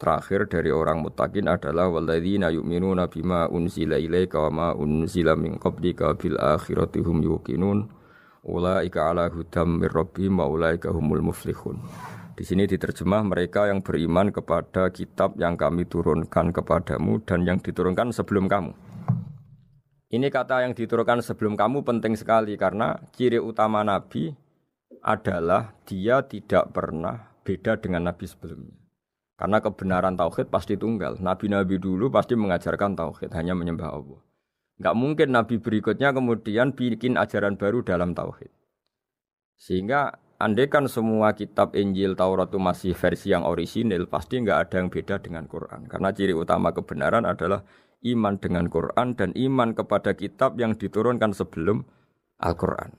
terakhir dari orang muttaqin adalah walladzina yu'minuna bima unzila ilaika wa ma unzila min qablika bil akhirati hum yuqinun ulaika ala hudam mir rabbihim wa ulaika humul muflihun. Di sini diterjemah mereka yang beriman kepada kitab yang kami turunkan kepadamu dan yang diturunkan sebelum kamu. Ini kata yang diturunkan sebelum kamu penting sekali karena ciri utama Nabi adalah dia tidak pernah beda dengan Nabi sebelumnya. Karena kebenaran tauhid pasti tunggal. Nabi-nabi dulu pasti mengajarkan tauhid, hanya menyembah Allah. Enggak mungkin nabi berikutnya kemudian bikin ajaran baru dalam tauhid. Sehingga andaikan semua kitab Injil, Taurat itu masih versi yang orisinil, pasti enggak ada yang beda dengan Quran. Karena ciri utama kebenaran adalah iman dengan Quran dan iman kepada kitab yang diturunkan sebelum Al-Quran.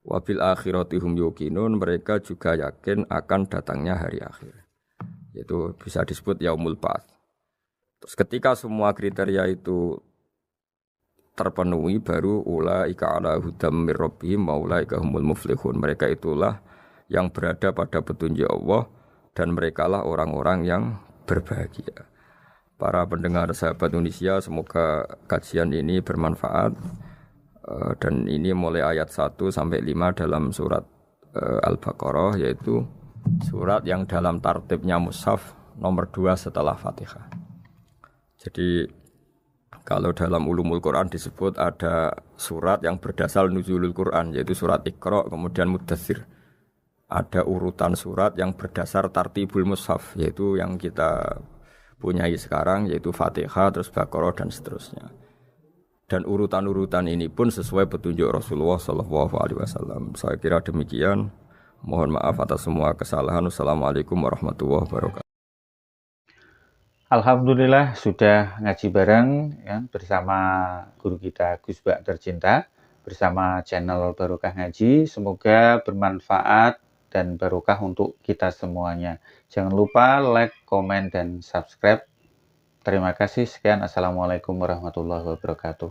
Wabil akhiratihum yuqinun, mereka juga yakin akan datangnya hari akhir. Itu bisa disebut yaumul ba'ats. Terus ketika semua kriteria itu terpenuhi baru ulaika ala hudam mir rabbihim wa ulaika humul muflihun. Mereka itulah yang berada pada petunjuk Allah dan merekalah orang-orang yang berbahagia. Para pendengar sahabat Indonesia, semoga kajian ini bermanfaat. Dan ini mulai ayat 1 sampai 5 dalam surat Al-Baqarah, yaitu surat yang dalam tartibnya mushaf nomor 2 setelah Fatihah. Jadi kalau dalam ulumul Quran disebut ada surat yang berdasar nuzulul Quran, yaitu surat Iqra, kemudian Mudaththir. Ada urutan surat yang berdasar tartibul mushaf, yaitu yang kita punyai sekarang, yaitu Fatihah, terus Baqarah dan seterusnya. Dan urutan-urutan ini pun sesuai petunjuk Rasulullah SAW. Saya kira demikian. Mohon maaf atas semua kesalahan. Wassalamualaikum warahmatullahi wabarakatuh. Alhamdulillah sudah ngaji bareng ya, bersama guru kita Gus Bak tercinta, bersama channel Barokah Ngaji. Semoga bermanfaat dan barokah untuk kita semuanya. Jangan lupa like, komen, dan subscribe. Terima kasih. Sekian. Assalamualaikum warahmatullahi wabarakatuh.